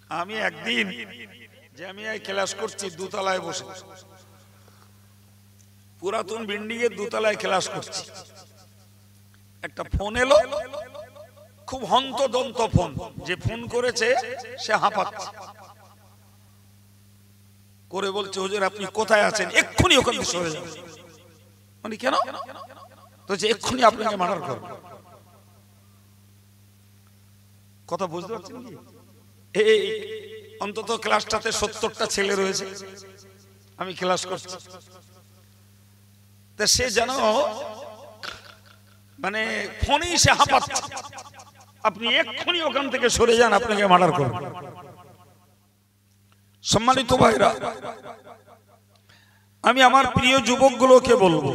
আমি একদিন জামিয়ায় ক্লাস করছি, দোতলায় বসে, পুরাতন বিল্ডিং এর দোতলায় ক্লাস করছি। একটা ফোন এলো, খুব হন্তদন্ত ফোন। যে ফোন করেছে সে হাঁপাচ্ছে, করে বলছে, হুজুর আপনি কোথায় আছেন, এক্ষুনি ওখান থেকে সরে যান। মানে কেন? তো যে এক্ষুনি আপনাকে মার্ডার করব। কথা বুঝতে পারছেন কি? এই অন্তত ক্লাসটাতে 70টা ছেলে রয়েছে, আমি ক্লাস করছি। তা সে যেন মানে ফোনেই সে হাঁপাচ্ছে, আপনি এক্ষুনি ওখান থেকে সরে যান, আপনাকে মার্ডার করব। সম্মানিত ভাইরা, আমি আমার প্রিয় যুবকগুলোকে বলবো,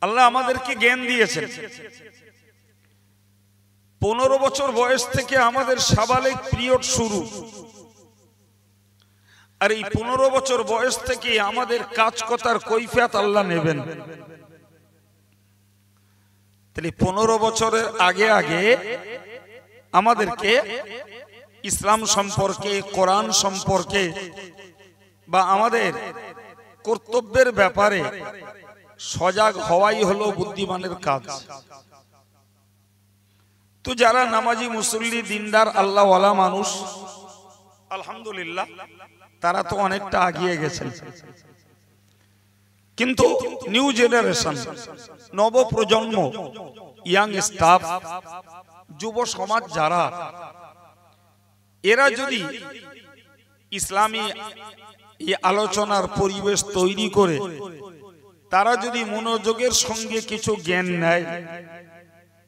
আল্লাহ আমাদেরকে জ্ঞান দিয়েছেন। 15 বছর বয়স থেকে আমাদের সাবালেক পিরিয়ড শুরু, আর এই 15 বছর বয়স থেকে আমাদের কাজ কথার কৈফিয়ত আল্লাহ নেবেন। তাহলে 15 বছরের আগে আগে আমাদেরকে ইসলাম সম্পর্কে, কোরআন সম্পর্কে বা আমাদের কর্তব্যের ব্যাপারে সজাগ হওয়াই হলো বুদ্ধিমানের কাজ। তো যারা নামাজি, মুসল্লি, দিনদার, আল্লাহওয়ালা মানুষ, আলহামদুলিল্লাহ তারা তো অনেকটা এগিয়ে গেছেন। কিন্তু নিউ জেনারেশন, নব প্রজন্ম, ইয়াং স্টাফ, যুব সমাজ যারা, এরা যদি ইসলামী এই আলোচনার পরিবেশ তৈরি করে তারা যদি মনোযোগের সঙ্গে কিছু জ্ঞান নেয়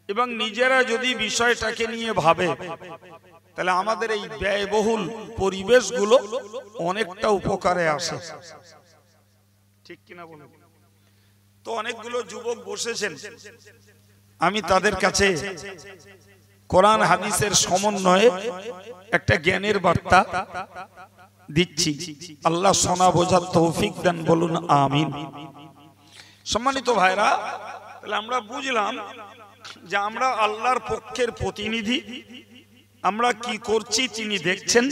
এবং নিজেরা যদি বিষয়টাকে নিয়ে ভাবে, তাহলে আমাদের এই ব্যয়বহুল পরিবেশগুলো অনেকটা উপকারে আসে। ঠিক কিনা বলুন? তো অনেকগুলো যুবক বসেছেন, আমি তাদের কাছে কোরআন হাদিসের সমন্বয়ে একটা জ্ঞানের বার্তা দিচ্ছি। আল্লাহ শোনা বোঝার তৌফিক দেন, বলুন আমিন। সম্মানিত ভাইরা, তাহলে আমরা বুঝলাম যে আমরা আল্লাহর পক্ষের প্রতিনিধি, আমরা কি করছি তিনি দেখছেন।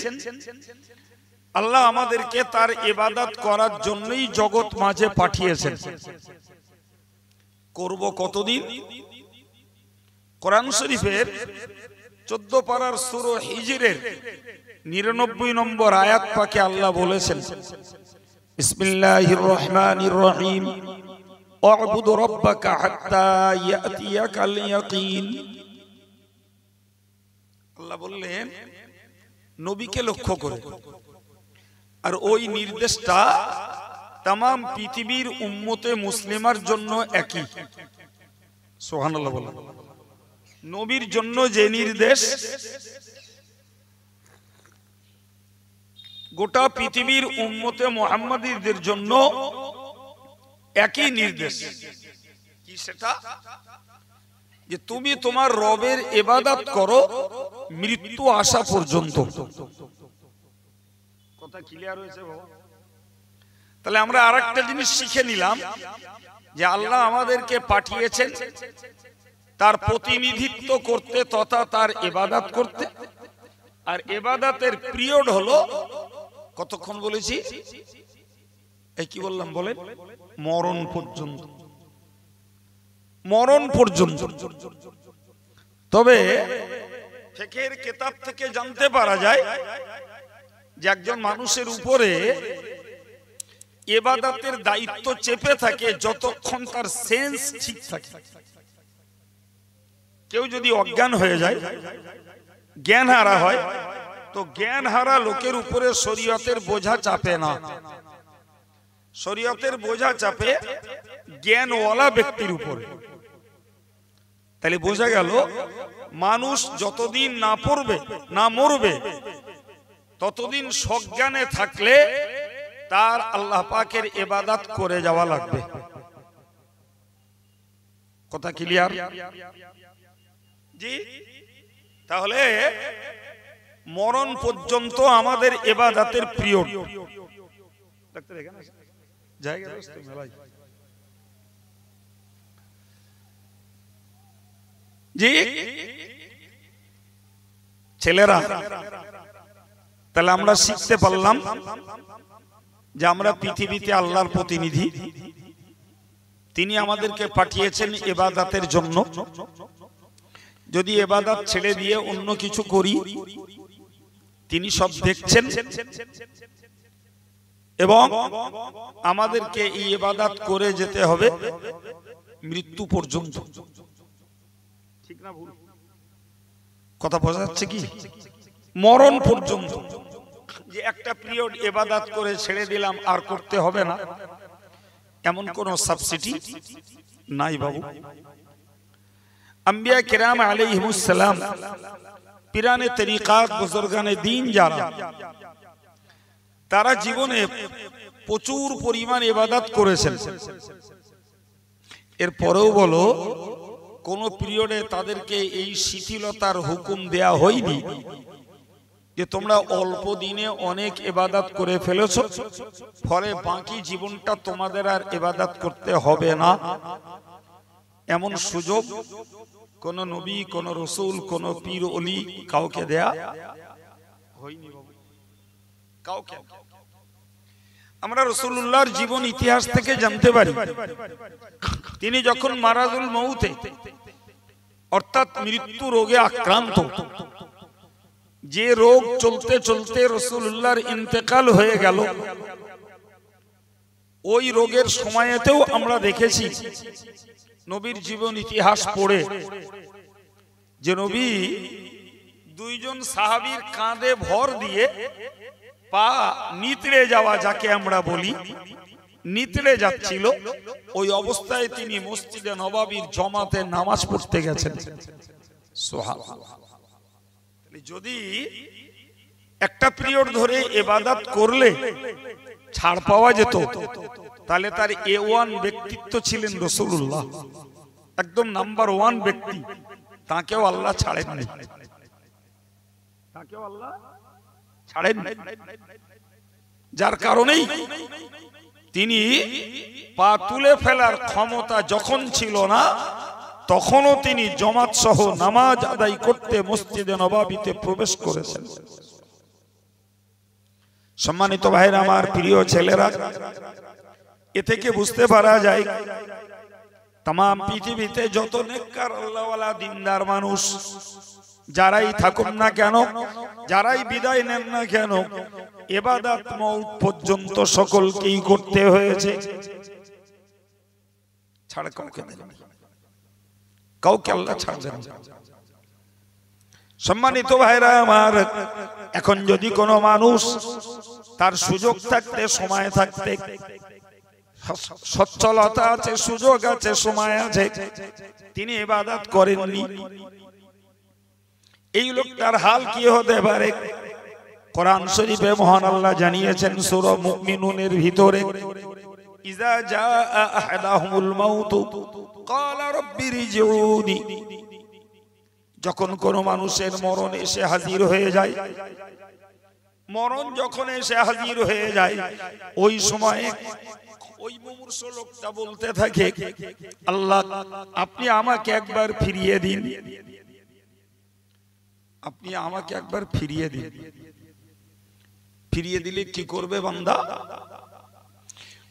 আল্লাহ আমাদেরকে তার ইবাদত করার জন্যই জগৎ মাঝে পাঠিয়েছেন। করব কতদিন? কোরআন শরীফের 14 পারার সূরা হিজরের 99 নম্বর আয়াত পাকে আল্লাহ বলেছেন, বিসমিল্লাহির রহমানির রহিম, ওয়াবুদ রাব্বাকা হাত্তা ইয়াতিয়াকাল ইয়াকিন। আল্লাহ বললেন নবীকে লক্ষ্য করে, আর ওই নির্দেশটা तमाम পৃথিবীর উম্মতে মুসলিমার জন্য একই। সুবহানাল্লাহ বলেন। নবীর জন্য যে নির্দেশ, গোটা পৃথিবীর উম্মতে মুহাম্মাদীদের জন্য একই নির্দেশ। কি সেটা? যে তুমি তোমার রবের ইবাদত করো মৃত্যু আসা পর্যন্ত। কথা ক্লিয়ার হয়েছে বাবা? তাহলে আমরা আরেকটা জিনিস শিখে নিলাম যে আল্লাহ আমাদেরকে পাঠিয়েছেন তার প্রতিনিধিত্ব করতে তথা তার ইবাদত করতে। আর ইবাদতের পিরিয়ড হলো কতক্ষণ বলেছি? এই কি বললাম বলেন? মরণ পর্যন্ত। মরণ পর্যন্ত। তবে ফিকহের কিতাব থেকে জানতে পারা যায় যে একজন মানুষের উপরে ইবাদতের দায়িত্ব চেপে থাকে যতক্ষণ তার সেন্স ঠিক থাকে। কেউ যদি অজ্ঞান হয়ে যায়, জ্ঞান হারা হয়, তো জ্ঞান হারা লোকের উপরে শরীয়তের বোঝা চাপে না। শরীয়তের বোঝা চাপে জ্ঞানওয়ালা ব্যক্তির উপরে। তাহলে বোঝা গেল মানুষ যতদিন না পড়বে, না মরবে, ততদিন সজ্ঞানে থাকলে তার আল্লাহ পাকের ইবাদত করে যাওয়া লাগবে। কথা ক্লিয়ার? জি। তাহলে মরণ পর্যন্ত আমাদের ইবাদতের পিরিয়ড। জায়গা মেলায় জি ছেলেরা তাহলে আমরা শিখতে পারলাম যে আমরা পৃথিবীতে আল্লাহর প্রতিনিধি, তিনি আমাদেরকে পাঠিয়েছেন ইবাদতের জন্য। যদি ইবাদত ছেড়ে দিয়ে অন্য কিছু করি, তিনি সব দেখছেন এবং আমাদেরকে এই ইবাদত করে যেতে হবে মৃত্যু পর্যন্ত। ঠিক না ভুল? কথা বোঝা যাচ্ছে কি? মরণ পর্যন্ত। যে একটা পিরিয়ড ইবাদত করে ছেড়ে দিলাম আর করতে হবে না, এমন কোন সাবসিডি নাই বাবু। আম্বিয়া কিরাম আলাইহিমুস সালাম, পিরানে তরিকাত, বুজুর্গানে দ্বীন যারা, তারা জীবনে প্রচুর পরিমাণ ইবাদত করেছেন। এরপরেও বলো, কোন পিরিয়ডে তাদেরকে এই শিথিলতার হুকুম দেয়া হয়নি যে তোমরা অল্প দিনে অনেক ইবাদত করে ফেলেছো, ফলে বাকি জীবনটা তোমাদের আর ইবাদত করতে হবে না। এমন সুযোগ কোন নবী, কোন রাসূল, কোন পীর ওলি কাউকে দেয়া হয়নি কাউকে। আমরা রাসূলুল্লাহর জীবন ইতিহাস থেকে জানতে পারি, তিনি যখন মারাজুল মউতে অর্থাৎ মৃত্যু রোগে আক্রান্ত, যে রোগ চলতে চলতে রাসূলুল্লাহর ইন্তেকাল হয়ে গেল, ওই রোগের সময়তেও আমরা দেখেছি নবীর জীবন ইতিহাস পড়ে যে নবী দুইজন সাহাবীর কাঁধে ভর দিয়ে পা নিতড়ে যাওয়া, যাকে আমরা বলি নিতড়ে যাচ্ছিল, ওই অবস্থায় তিনি মসজিদে নববীর জমাতে নামাজ পড়তে গেছেন। সুবহানাল্লাহ। যদি একটা পিরিয়ড ধরে ইবাদত করলে ছাড় পাওয়া যেত, তাহলে তার A1 ব্যক্তিত্ব ছিলেন রাসূলুল্লাহ, একদম নাম্বার 1 ব্যক্তি। তাকেও আল্লাহ ছাড়েননি, তাকেও আল্লাহ ছাড়েননি। যার কারণেই তিনি পা তুলে ফেলার ক্ষমতা যখন ছিল না, তখনও তিনি জামাত সহ নামাজ আদায় করতে মসজিদে নববীতে প্রবেশ করেছেন। সম্মানিত ভাইরা আমার, প্রিয় ছেলেরা, এ থেকে বুঝতে পারা যায় তাম পৃথিবীতে যত নেককার আল্লাহওয়ালা দিনদার মানুষ যারাই থাকুন না কেন, যারাই বিদায় নেন না কেন, ইবাদত মউত পর্যন্ত সকলকেই করতে হয়েছে, ছাড় কাউকে দেন, কাউকে আল্লাহ ছাড়বেন না। সম্মানিত ভাইরা আমার, এখন যদি কোনো মানুষ তার সুযোগ থাকতে, সময় থাকতে, সচ্ছলতা আছে, সুযোগ আছে, সময় আছে, তিনি ইবাদত করেননি, এই লোকটার হাল কি হতে পারে? কোরআন শরীফে মহান আল্লাহ জানিয়েছেন সূরা মুমিনুনের ভিতরে, ইযা জাআ আহাদাহুমুল মাউতু ক্বালা রাব্বিরজিউনি, যখন কোন মানুষের মরণ এসে হাজির হয়ে যায়, মরণ যখন এসে হাজির হয়ে যায়, ওই সময়ে ওই মুমূর্ষ লোকটা বলতে থাকে, আল্লাহ আপনি আমাকে একবার ফিরিয়ে দিন, আপনি আমাকে একবার ফিরিয়ে দিন। ফিরিয়ে দিলে কি করবে বান্দা?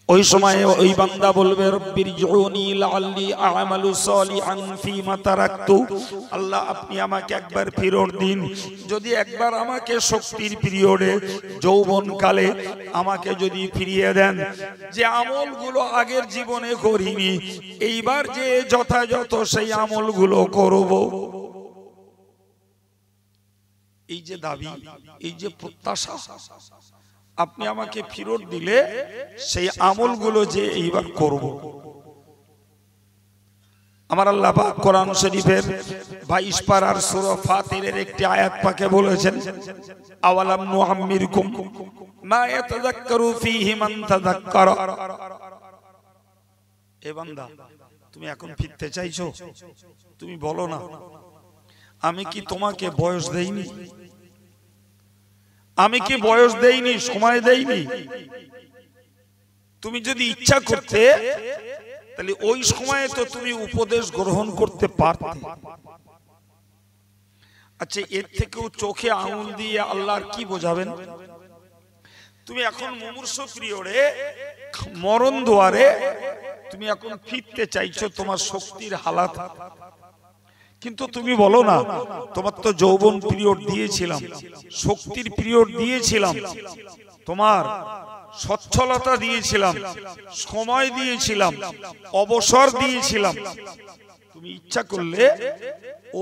ওই সময় ওই বান্দা বলবে, রব্বিরজিউনি লাআল্লি আ'মালু সালিহান ফীমা তারাকতু, আল্লাহ আপনি আমাকে একবার ফেরত দিন। যদি একবার আমাকে শক্তির পিরিয়ডে, যৌবন কালে আমাকে যদি ফিরিয়ে দেন, যে আমলগুলো আগের জীবনে করিনি, এইবার যে যথাযথ সেই আমলগুলো করব। এই যে দাবি, এই যে প্রত্যাশা, আপনি আমাকে ফেরত দিলে সেই আমলগুলো যে এইবার করব। আমার আল্লাহ পাক কোরআন শরীফের 22 পারার সূরা ফাতিরের একটি আয়াত পাকে বলেছেন, আওয়ালাম নুআম্মিরকুম মা ইয়াতাযাক্কারু ফীহি মান তাযাক্কারা। এ বান্দা, তুমি এখন ফিরতে চাইছো? তুমি বলো না, আমি কি তোমাকে বয়স দেইনি? আমি কি বয়স দেইনি, সময় দেইনি? তুমি যদি ইচ্ছা করতে, তাহলে ওই সময়ে তো তুমি উপদেশ গ্রহণ করতে পারতে। আচ্ছা, এর থেকেও চোখে আঙুল দিয়ে আল্লাহর কি বোঝাবেন? তুমি এখন মুমূর্ষ পিরিয়ডে, মরণ দুয়ারে, তুমি এখন ফিরতে চাইছো তোমার শক্তির হালাত, কিন্তু তুমি বলো না তোমার তো যৌবন পিরিয়ড দিয়েছিলাম, শক্তির পিরিয়ড দিয়েছিলাম, তোমার সচ্ছলতা দিয়েছিলাম, সময় দিয়েছিলাম, অবসর দিয়েছিলাম, তুমি ইচ্ছা করলে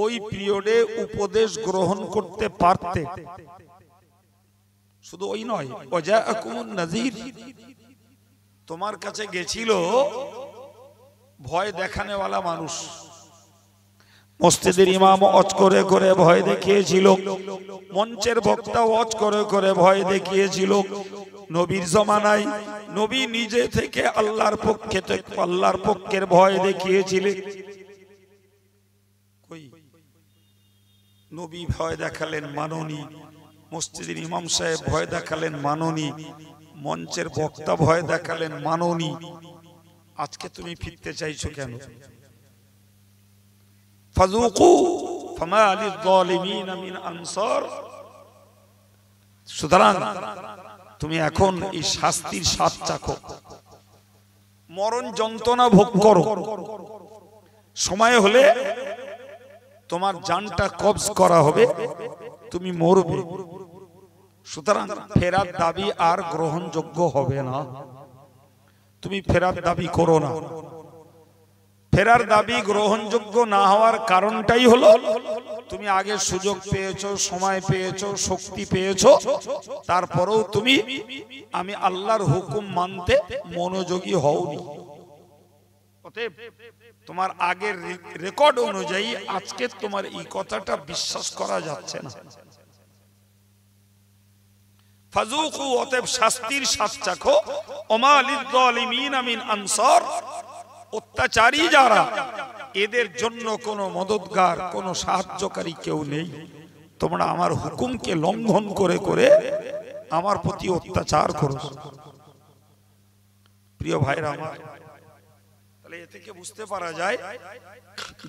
ওই পিরিয়ডে উপদেশ গ্রহণ করতে পারতে। শুধু ওই নয়, ওয়াজাআকুমুন নাযীর, তোমার কাছে গেছিল ভয় দেখানেওয়ালা মানুষ। মসজিদের ইমাম ওয়াজ করে করে ভয় দেখিয়েছিল, মঞ্চের বক্তা ওয়াজ করে করে ভয় দেখিয়েছিল। নবীর জমানায় নবী নিজে থেকে আল্লাহর পক্ষের ভয় দেখিয়েছিলেন। কই নবী ভয় দেখালেন, মাননি। মসজিদের ইমাম সাহেব ভয় দেখালেন, মাননি। মঞ্চের বক্তা ভয় দেখালেন, মাননি। আজকে তুমি ফিরতে চাইছো কেন? ফাযুকু ফামা লিয-যালিমিনা মিন আনসার। সুতরাং তুমি এখন এই শাস্তির স্বাদ চাখো, মরণ যন্ত্রণা ভোগ করো। সময় হলে তোমার জানটা কবজ করা হবে, তুমি মরবে। সুতরাং ফেরার দাবি আর গ্রহণযোগ্য হবে না। তুমি ফেরার দাবি করো না। ফেরার দাবি গ্রহণযোগ্য না হওয়ার কারণটাই হলো তুমি আগে সুযোগ পেয়েছো, সময় পেয়েছো, শক্তি পেয়েছো, তারপরেও তুমি আমি আল্লাহর হুকুম মানতে মনোযোগী হওনি। অতএব তোমার আগের রেকর্ড অনুযায়ী আজকে তোমার এই কথাটা বিশ্বাস করা যাচ্ছে না। ফাযুকু, অতএব শাস্তির স্বাদ চাখো। ওমা লিয-যালিমিনা মিন আনসার, অত্যাচারী যারা, এদের জন্য কোনো মদতগার, কোনো সাহায্যকারী কেউ নেই। তোমরা আমার হুকুমকে লঙ্ঘন করে করে আমার প্রতি অত্যাচার করো। প্রিয় ভাইরা আমার, তাহলে এ থেকে বুঝতে পারা যায়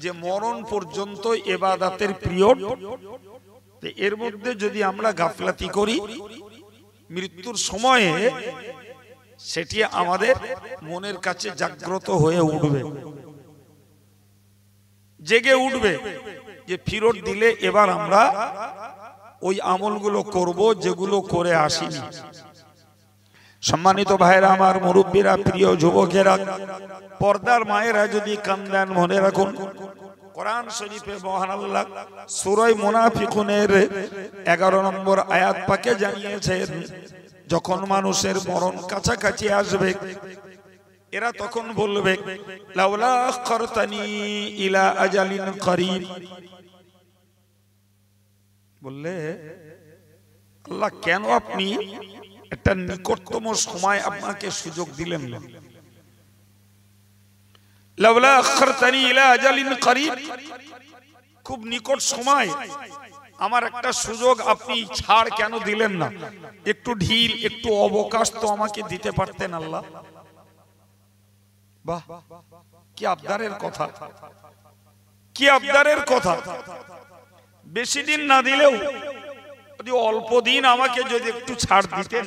যে মরণ পর্যন্ত ইবাদতের পিরিয়ড। এর মধ্যে যদি আমরা গাফলাতি করি, মৃত্যুর সময়ে সেটি আমাদের মনের কাছে জাগ্রত হয়ে উঠবে, জেগে উঠবে যে ফিরত দিলে এবার আমরা ওই আমলগুলো করব যেগুলো করে আসিনি। সম্মানিত ভাইরা আমার, মুরব্বীরা, প্রিয় যুবকেরা, পর্দার মায়েরা যদি কান্দেন, মনে রাখুন কোরআন শরীফে মহান আল্লাহ সূরা মুনাফিকুনের 11 নম্বর আয়াত পাকে জানিয়েছেন, যখন মানুষের মরণ কাছাকাছি আসবে এরা তখন বলবে লাউলা আখরতানি ইলা আজালিন করিব। বললে আল্লাহ কেন আপনি একটা নিকটতম সময় আপনাকে সুযোগ দিলেন না? লাউলা আখরতানি ইলা আজালিন করিব, খুব নিকট সময় আমার একটা সুযোগ আপনি ছাড় কেন দিলেন না? একটু ঢিল, একটু অবকাশ তো আমাকে দিতে পারতেন আল্লাহ। বাহ, কি আবদারের কথা, কি আবদারের কথা। বেশি দিন না দিলেও যদি অল্প দিন আমাকে যদি একটু ছাড় দিতেন,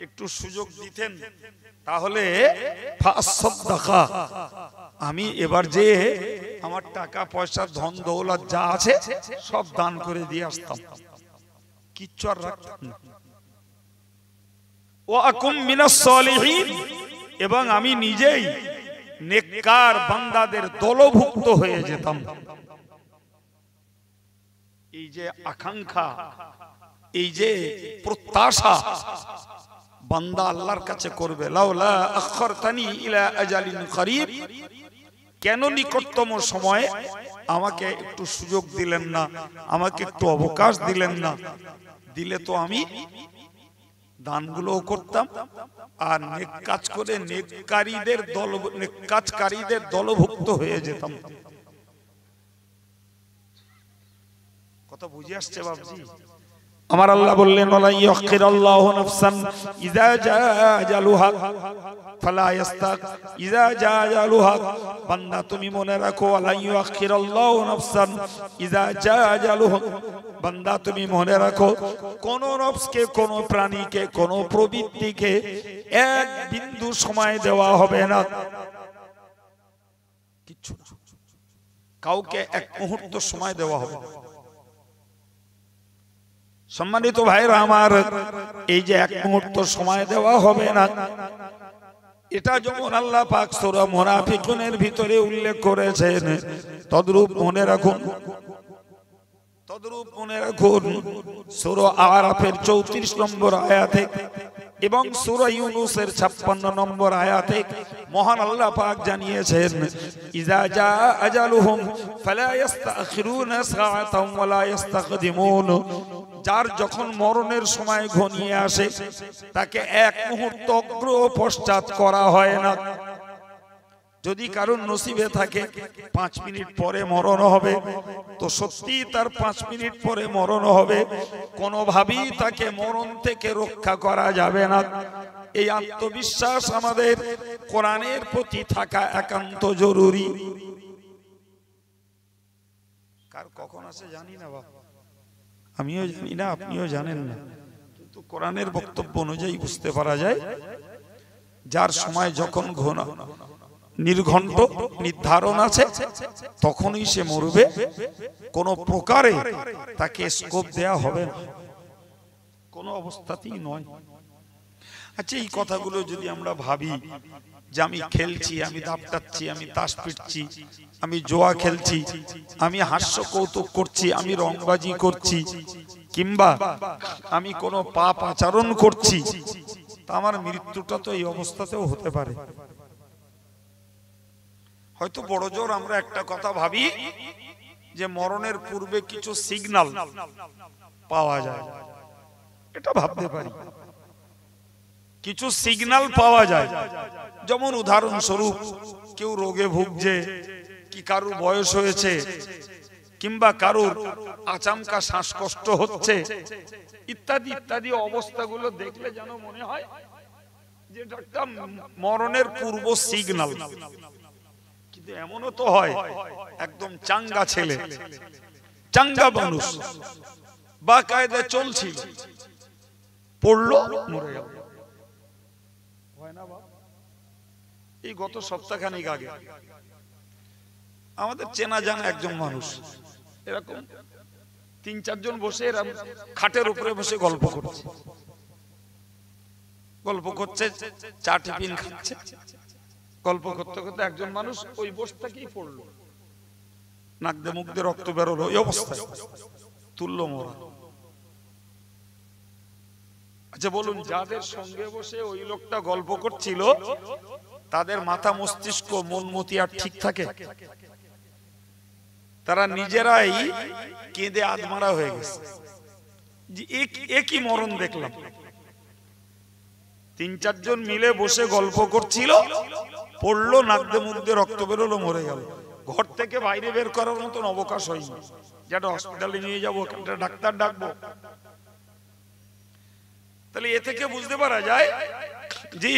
একটু সুযোগ দিতেন, তাহলে আমি এবার যে আমার টাকা পয়সা, ধন দৌলত যা আছে সব দান করে দিয়ে আসতাম, কিচ্ছু আর রাখতাম না। ওয়া আকুম মিনাস সালিহিন, এবং আমি নিজেই নেককার বান্দাদের দলভুক্ত হয়ে যেতাম। এই যে আকাঙ্ক্ষা, এই যে প্রত্যাশা বান্দা আল্লাহর কাছে করবে, লাউলা আখরতানি ইলা আজালিন করিব, কেন নিকটতম সময়ে আমাকে একটু সুযোগ দিলেন না, আমাকে একটু অবকাশ দিলেন না? দিলে তো আমি দানগুলো করতাম আর নেক কাজ করে নেককারীদের দলভুক্ত হয়ে যেতাম। কথা বুঝে আসছে বাবজি? আমার আল্লাহ বললেন ওয়ালা ইয়াখিরাল্লাহু নাফসান ইযা জাআ আজালুহা ফালা ইস্তাক ইযা জাআ আজালুহা। বান্দা তুমি মনে রাখো ওয়ালা ইয়াখিরাল্লাহু নাফসান ইযা জাআ আজালুহা। বান্দা তুমি মনে রাখো কোন নফসকে, কোন প্রাণীকে, কোন প্রবৃত্তিকে এক বিন্দু সময় দেওয়া হবে না, কিচ্ছু কাউকে এক মুহূর্ত সময় দেওয়া হবে না। সম্মানিত ভাইরা আমার, এই যে এক মুহূর্ত সময় দেওয়া হবে না, এটা যেমন আল্লাহ পাক সূরা মুনাফিকুনের ভিতরে উল্লেখ করেছেন, তদ্রূপ মনে রাখুন সূরা আরাফের 34 নম্বর আয়াতে এবং সূরা ইউনূসের 56 নম্বর আয়াতে মহান আল্লাহ পাক জানিয়েছেন, ইযা জাআ আজালুহুম ফালা ইস্তাখিরুনা সাআতান ওয়ালা ইস্তাকদিমুন। যার যখন মরণের সময় ঘনিয়ে আসে তাকে এক মুহূর্ত অগ্র পশ্চাৎ করা হয় না। যদি কারণ নসিবে থাকে 5 মিনিট পরে মরণ হবে, তো সত্যি তার 5 মিনিট পরে মরণ হবে, কোনোভাবেই তাকে মরণ থেকে রক্ষা করা যাবে না। এই আত্মবিশ্বাস আমাদের কোরআনের প্রতি থাকা একান্ত জরুরি। কার কখন আছে জানি না বাবা, আমিও জানি না, আপনিও জানেন না, কিন্তু কোরআনের বক্তব্য অনুযায়ী বুঝতে পারা যায় যার সময় যখন ঘোনা নির্ঘণ্ট নির্ধারণ আছে তখনই সে মরবে, কোন প্রকারে তাকে স্কোপ দেয়া হবে না, কোন অবস্থাতেই নয়। আচ্ছা, এই কথাগুলো যদি আমরা ভাবি যে আমি খেলছি, আমি দাপটাচ্ছি, আমি তাস পিটছি, আমি জোয়া খেলছি, আমি হাস্য কৌতুক করছি, আমি রংবাজি করছি, কিংবা আমি কোনো পাপ আচরণ করছি, তা আমার মৃত্যুটা তো এই অবস্থাতেও হতে পারে। হয়তো বড় জোর আমরা একটা কথা ভাবি যে মরণের পূর্বে কিছু সিগন্যাল পাওয়া যায়, এটা ভাবতে পারি, কিছু সিগন্যাল পাওয়া যায়। যেমন উদাহরণস্বরূপ কেউ রোগে ভুগছে, কি কারুর বয়স হয়েছে, কিংবা কারুর আচমকা শ্বাসকষ্ট হচ্ছে, ইত্যাদি ইত্যাদি অবস্থাগুলো দেখলে যেন মনে হয় যে এটা একটা মরণের পূর্ব সিগন্যাল। কিন্তু এমনও তো হয় একদম চাঙ্গা ছেলে, চাঙ্গা মানুষ, বা কায়দা চলছিল, পড়লো, মরে গেল। এই গত সপ্তাহখানেক আগে আমাদের চেনা জানা একজন মানুষ এরকম 3-4 জন বসে খাটের উপরে বসে গল্প করছে, চা টিফিন খাচ্ছে, গল্প করতে করতে একজন মানুষ ওই বসে থেকেই পড়লো, নাক দিয়ে মুখ দিয়ে রক্ত বেরোলো, এই অবস্থায় তুললো মোরা। আচ্ছা বলুন, যাদের সঙ্গে বসে ওই লোকটা গল্প করছিল তাদের মাথা মস্তিষ্ক মন মতি আর ঠিক থাকে? তারা নিজেরাই কেঁদে আধমারা হয়ে গেছে যে একই মরণ দেখলাম। 3-4 জন মিলে বসে গল্প করছিল, পড়লো, নাক দিয়ে মুখ দিয়ে রক্ত বেরোলো, মরে গেল। ঘর থেকে বাইরে বের করার মতন অবকাশ হয়নি, যেটা হসপিটালে নিয়ে যাবো, একটা ডাক্তার ডাকবো। তাহলে এ থেকে বুঝতে পারা যায় যে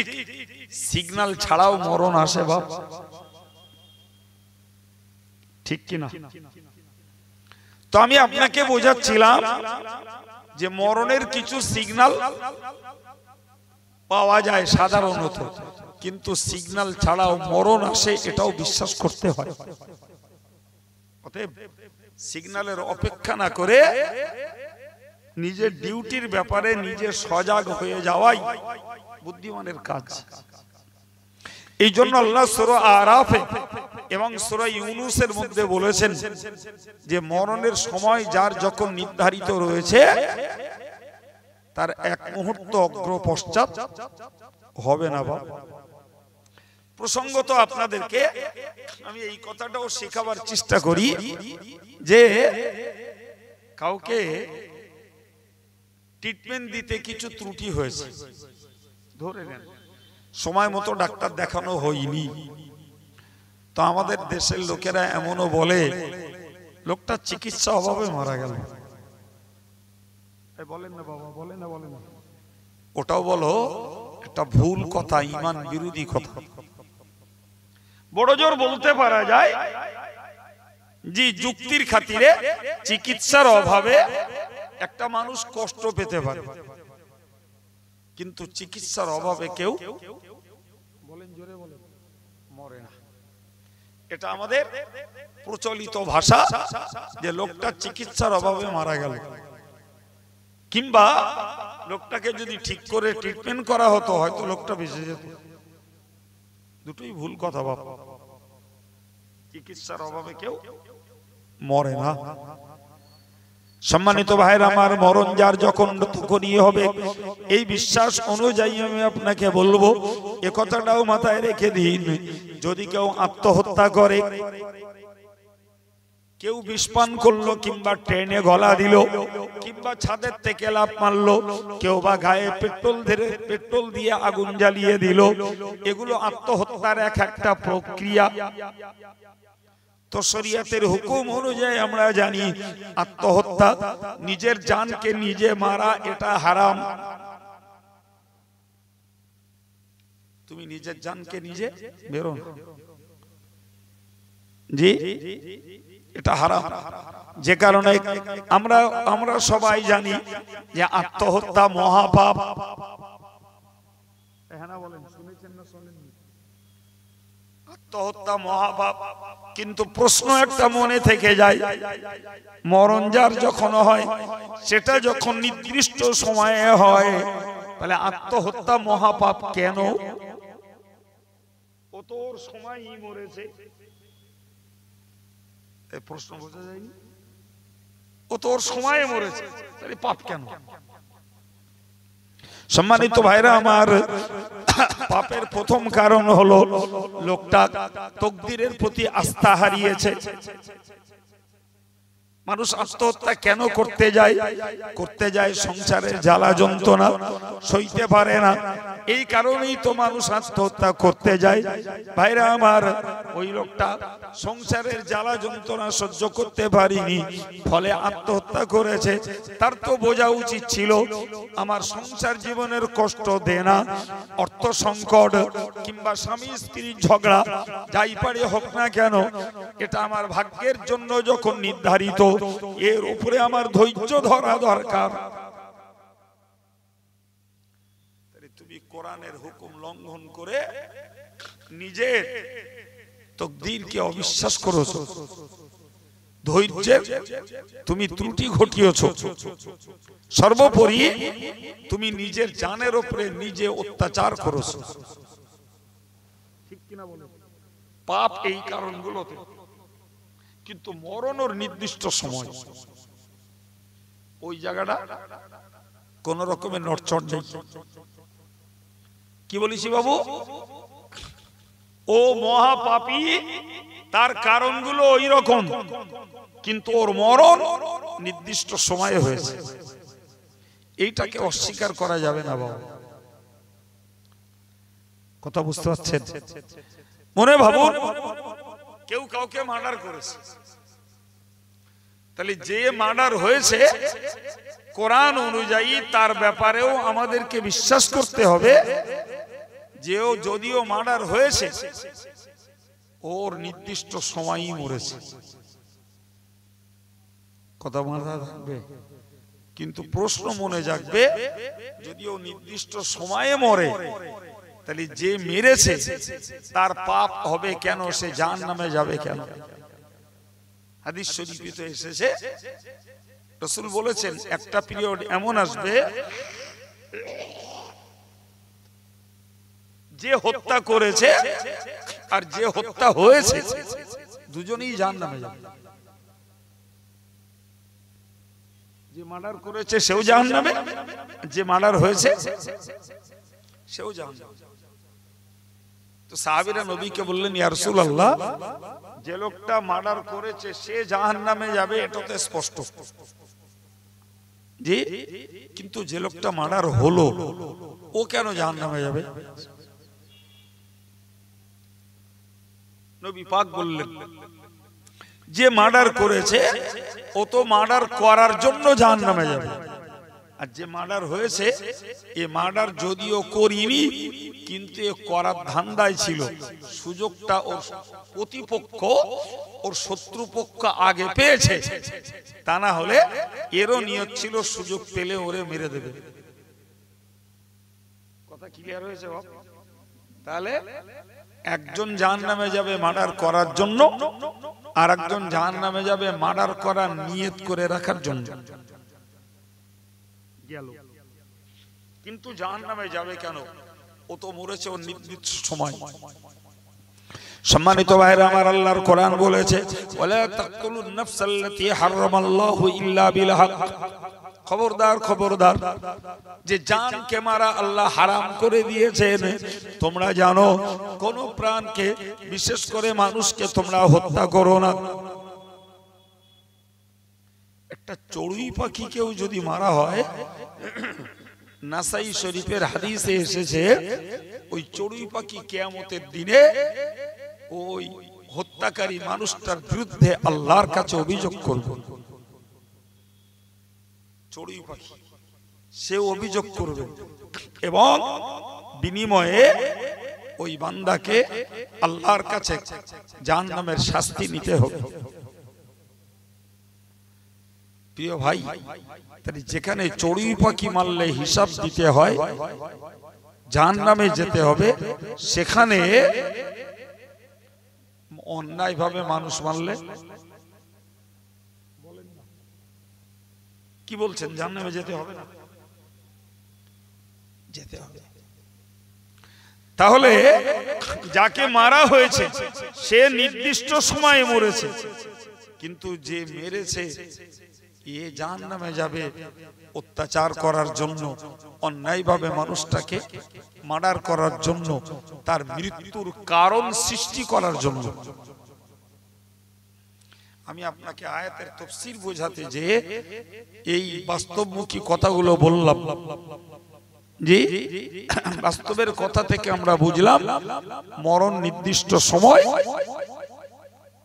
সিগন্যাল ছাড়াও মরণ আসে বাপ, ঠিক কিনা? তো আমি আপনাকে বোঝাচ্ছিলাম যে মরণের কিছু সিগন্যাল পাওয়া যায় সাধারণত, কিন্তু সিগন্যাল ছাড়াও মরণ আসে এটাও বিশ্বাস করতে হয়। অতএব সিগন্যালের অপেক্ষা না করে নিজের ডিউটির ব্যাপারে নিজে সজাগ হয়ে যাওয়াই বুদ্ধিমানের কাজ। এই জন্য আল্লাহ সূরা আরাফে এবং সূরা ইউনূসের মধ্যে বলেছেন যে মরণের সময় যার যখন নির্ধারিত রয়েছে তার এক মুহূর্ত অগ্র পশ্চাৎ হবে না। বাবা, প্রসঙ্গত আপনাদেরকে আমি এই কথাটাও শেখাবার চেষ্টা করি যে কাউকে ট্রিটমেন্ট দিতে কিছু ত্রুটি হয়েছে, ধরে নেন সময় মতো ডাক্তার দেখানো হয়নি, তো আমাদের দেশের লোকেরা এমনও বলে লোকটা চিকিৎসা অভাবে মারা গেল। বলেন না বাবা, বলেন না, বলেন না। ওটাও বলো, একটা ভুল কথা, ঈমান বিরোধী কথা। বড় জোর বলতে পারা যায় যে যুক্তির খাতিরে চিকিৎসার অভাবে একটা মানুষ কষ্ট পেতে পারে, কিন্তু চিকিৎসার অভাবে কেউ, বলেন জোরে বলেন, মরে না। এটা আমাদের প্রচলিত ভাষা, যে লোকটা চিকিৎসার অভাবে মারা গেল, কিংবা লোকটাকে যদি ঠিক করে ট্রিটমেন্ট করা হতো হয়তো লোকটা বেঁচে যেত। দুটোই ভুল কথা বাবা। চিকিৎসার অভাবে কেউ মরে না। সম্মানিত ভাইরা আমার, মরণ যার যখন তখনই হবে, এই বিশ্বাস অনুযায়ী আমি আপনাকে বলবো, এ কথাটাও মাথায় রেখে দিন। যদি কেউ আত্মহত্যা করে, কেউ বিষপান করলো, কিংবা ট্রেনে গলা দিল, কিংবা ছাদের থেকে লাফ মারলো, কেউ বা গায়ে পেট্রোল দিয়ে আগুন জ্বালিয়ে দিল, এগুলো আত্মহত্যার একটা প্রক্রিয়া। তো শরীয়তের হুকুম অনুযায়ী আমরা জানি আত্মহত্যা, নিজের জানকে নিজে মারা, এটা হারাম। তুমি নিজের জানকে নিজে বেরো না, জি, এটা হারাম। যে কারণে আমরা সবাই জানি যে আত্মহত্যা মহাপাপ। আত্মহত্যা মহাপাপ। কিন্তু প্রশ্ন একটা মনে থেকে যায়, মরণ যার যখন হয়, সেটা যখন নির্দিষ্ট সময়ে হয়, তাহলে আত্মহত্যা মহাপাপ কেন? ও তোর সময়ই মরেছে, এই প্রশ্ন বোঝা যায়নি। ও তোর সময়ে মরেছে, তাহলে পাপ কেন? সম্মানিত ভাইরা আমার, পাপের প্রথম কারণ হলো লোকটা তকদিরের প্রতি আস্থা হারিয়েছে। মানুষ আত্মহত্যা কেন করতে যায়? সংসারের জ্বালা যন্ত্রণা সইতে পারে না, এই কারণেই তো মানুষ আত্মহত্যা করতে যায়। ভাইরা আমার, ওই লোকটা সংসারের জ্বালা যন্ত্রণা সহ্য করতে পারিনি, ফলে আত্মহত্যা করেছে। তার তো বোঝা উচিত ছিল, আমার সংসার জীবনের কষ্ট দে না, অর্থ সংকট কিংবা স্বামী স্ত্রীর ঝগড়া যাই পারে হোক না কেন, এটা আমার ভাগ্যের জন্য যখন নির্ধারিত, এর উপরে আমার ধৈর্য ধরা দরকার। তুমি কোরআনের হুকুম লঙ্ঘন করে নিজের তকদীরকে অবিশ্বাস করেছো, ধৈর্যের তুমি ত্রুটি ঘটিয়েছো, সর্বোপরি তুমি নিজের জানের উপরে নিজে অত্যাচার করেছো। ঠিক কিনা বলো? পাপ এই কারণগুলোতে। কিন্তু মরণের নির্দিষ্ট সময়, ওই জায়গাটা কোন রকমের নড়চড় নেই। কি বলিস বাবু? ও মহাপাপী, তার কারণগুলো ওই রকম, কিন্তু ওর মরণ নির্দিষ্ট সময়ে হয়েছে, এইটাকে অস্বীকার করা যাবে না বাবা। কথা বুঝতে পারছেন? মনে ভাবুন, কেউ কাউকে মার্ডার করেছে, তাহলে যে মার্ডার হয়েছে, কোরআন অনুযায়ী তার ব্যাপারেও আমাদেরকে বিশ্বাস করতে হবে যে ও যদিও মার্ডার হয়েছে, ওর নির্দিষ্ট সময়ই মরেছে। কথা মাথা থাকবে। কিন্তু প্রশ্ন মনে জাগবে, যদিও নির্দিষ্ট সময়ে মরে, তাহলে যে মেরেছে তার পাপ হবে কেন? সে জাহান্নামে যাবে কেন? হাদিস শরীফে এসেছে, রাসূল বলেছেন, একটা পিরিয়ড এমন আসবে, যে হত্যা করেছে আর যে হত্যা হয়েছে দুজনেই জাহান্নামে যাবে। যে মার্ডার করেছে সেও জাহান্নামে, যে মার্ডার হয়েছে সেও জাহান্নামে। তো সাহাবীরা নবীকে বললেন, ইয়া রাসূলুল্লাহ, যে লোকটা মার্ডার করেছে সে জাহান্নামে যাবে, এটা তো স্পষ্ট। জি, কিন্তু যে লোকটা মার্ডার হলো ও কেন জাহান্নামে যাবে? নবী পাক বললেন, যে মার্ডার করেছে ও তো মার্ডার করার জন্য জাহান্নামে যাবে, আর যে মার্ডার হয়েছে এ মার্ডার যদিও করিনি, কিন্তু এ করার ধান্দায় ছিল। সুযোগটা ওর প্রতিপক্ষ, ওর শত্রুপক্ষ আগে পেয়েছে, তা না হলে এরও নিয়ত ছিল সুযোগ পেলে ওরে মেরে দেবে। কথা ক্লিয়ার হয়েছে? তাহলে একজন জাহান্নামে যাবে মার্ডার করার জন্য, আর একজন জাহান্নামে যাবে মার্ডার করার নিয়ত করে রাখার জন্য। কিন্তু জাহান্নামে যাবে কেন? ও তো মরেছে ওর নির্দিষ্ট সময়। সম্মানিত ভাইরা আমার, আল্লাহর কোরআন বলেছে, ওয়ালা তাকতুলুন নাফসাল্লাতী হারামাল্লাহু ইল্লা বিল হক। খবরদার খবরদার, যে জানকে মারা আল্লাহ হারাম করে দিয়েছেন। তোমরা জানো কোন প্রাণকে, বিশেষ করে মানুষকে তোমরা হত্যা করো না। একটা চড়ুই পাখিকেও যদি মারা হয়, নাসাই শরীফের হাদিসে এসেছে, ওই চড়ুই পাখি কিয়ামতের দিনে ওই হত্যাকারী মানুষটার বিরুদ্ধে আল্লাহর কাছে অভিযোগ করবে। চড়ুই পাখি সে অভিযোগ করবে এবং বিনিময়ে ওই বান্দাকে আল্লাহর কাছে জাহান্নামের শাস্তি নিতে হবে। প্রিয় ভাই, তাই যেখানে চড়ুই পাখি মারলে হিসাব দিতে হয়, জাহান্নামে যেতে হবে, সেখানে অন্যায় ভাবে মানুষ মারলে কি বলছেন? জাহান্নামে যেতে হবে না? যেতে হবে। তাহলে যাকে মারা হয়েছে সে নির্দিষ্ট সময়ে মরেছে, কিন্তু যে মেরেছে এ জাহান্নামে যাবে অত্যাচার করার জন্য, অন্যায়ভাবে মানুষটাকে মার্ডার করার জন্য, তার মৃত্যুর কারণ সৃষ্টি করার জন্য। আমি আপনাকে আয়াতের তাফসীর বোঝাতে যে এই বাস্তবমুখী কথাগুলো বললাম, জি বাস্তবের কথা থেকে আমরা বুঝলাম মরণ নির্দিষ্ট সময়,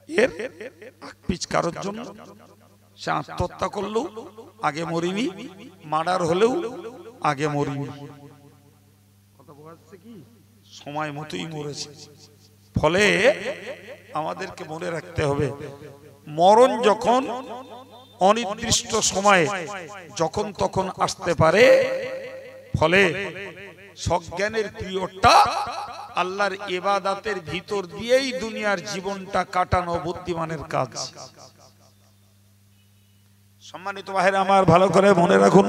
এর পিছ কারোর জন্য। সে আত্মহত্যা করলেও আগে মরিনি, মার্ডার হলেও আগে মরিনি, সময় মতোই মরেছে। ফলে আমাদেরকে মনে রাখতে হবে, মরণ যখন অনির্দিষ্ট সময়ে যখন তখন আসতে পারে, ফলে সজ্ঞানের পিরিয়ডটা আল্লাহর ইবাদতের ভিতর দিয়েই দুনিয়ার জীবনটা কাটানো বুদ্ধিমানের কাজ। সম্মানিত ভাইরা আমার, ভালো করে মনে রাখুন।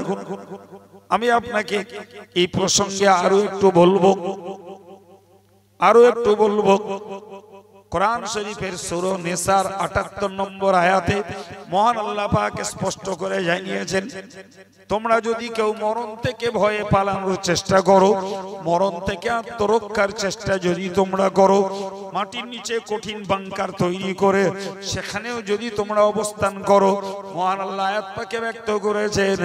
আমি আপনাকে এই প্রসঙ্গে আরো একটু বলবো। কোরআন শরীফের সূরা নিসার ৭৮ নম্বর আয়াতে মহান আল্লাহ পাক স্পষ্ট করে জানিয়েছেন, তোমরা যদি কেউ মরণ থেকে ভয়ে পালানোর চেষ্টা করো, মরণ থেকে আত্মরক্ষার চেষ্টা যদি তোমরা করো, মাটির নিচে কঠিন বাংকার তৈরি করে সেখানেও যদি তোমরা অবস্থান করো, মহান আল্লাহ আয়াত পাকে ব্যক্ত করেছেন,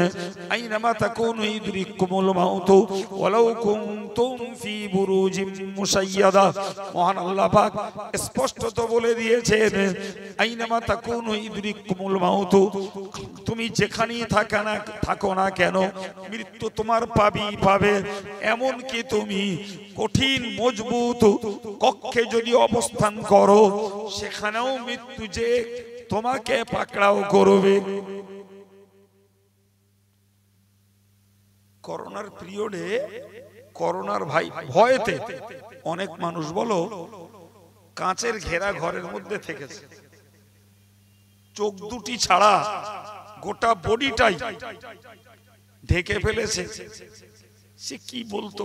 আইনামা তাকুনু ইদরিকুমুল মাউতু ওয়ালাউ কুনতুম ফি বুরুজিম মুশাইয়াদা। মহান আল্লাহ পাক স্পষ্টত বলে দিয়েছেন, আইনামা তাকুনু ইদরিকুমুল মাউতু, তুমি যেখানেই থাকো না কেন মৃত্যু তোমার পাবে। এমনকি তুমি কঠিন মজবুত কক্ষে যদি অবস্থান করো, সেখানেও মৃত্যু যে তোমাকে পাকড়াও করবে। করোনার পিরিয়ডে, করোনার ভয়েতে অনেক মানুষ বলো কাঁচের ঘেরা ঘরের মধ্যে থেকেছে, চোখ দুটি ছাড়া গোটা বডিটাই ঢেকে ফেলেছে। সে কি বলতো,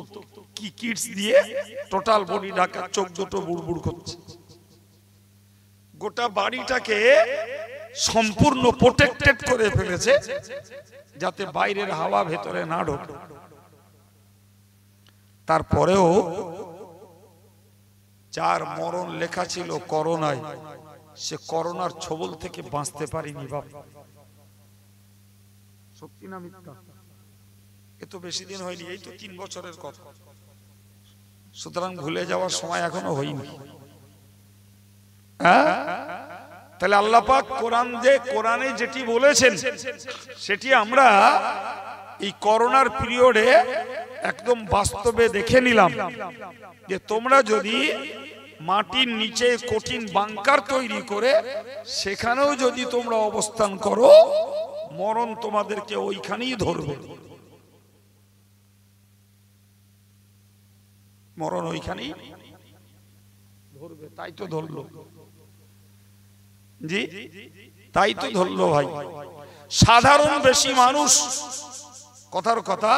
কি কিটস দিয়ে টোটাল বডি ঢাকা, চোখ দুটো বুড়বুড় করছে। গোটা বাড়িটাকে সম্পূর্ণ প্রোটেক্টেড করে ফেলেছে যাতে বাইরের হাওয়া ভেতরে না ঢোকে। তারপরেও যার মরণ লেখা ছিল করোনায়, সে করোনার ছবল থেকে বাঁচতে পারেনি। বাপ, সত্যি না মিথ্যা? এ তো বেশি দিন হয়নি, এই তো 3 বছরের কথা। সুতরাং ভুলে যাওয়ার সময় এখনো হয়নি। তাহলে আল্লাহ পাক কোরআনে যেটি বলেছেন সেটি আমরা এই করোনার পিরিয়ডে একদম বাস্তবে দেখে নিলাম যে তোমরা যদি মাটির নিচে কঠিন বাংকার তৈরি করে সেখানেও যদি তোমরা অবস্থান করো, মরণ তোমাদেরকে ওইখানেই ধরবে, মরণ ওইখানেই ধরবে। তাই তো ধরলো, জি তাই তো ধরলো ভাই। সাধারণ বেশি মানুষ, কথার কথা,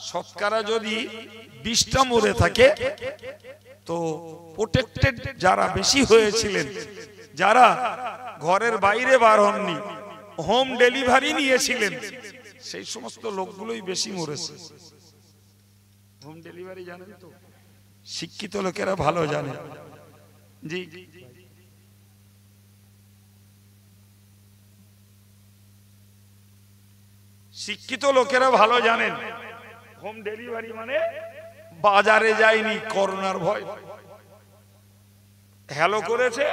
শতকরা যদি 20টা মরে থাকে তো প্রোটেক্টেড যারা বেশি হয়েছিলেন, যারা ঘরের বাইরে বার হননি, হোম ডেলিভারি নিয়েছিলেন, সেই সমস্ত লোকগুলোই বেশি মরেছে। হোম ডেলিভারি জানেন তো, শিক্ষিত লোকেরা ভালো জানে। জি শিক্ষিত লোকেরা ভালো জানেন, হোম ডেলিভারি মানে বাজারে যায়নি করোনার ভয়, হ্যালো করেছে,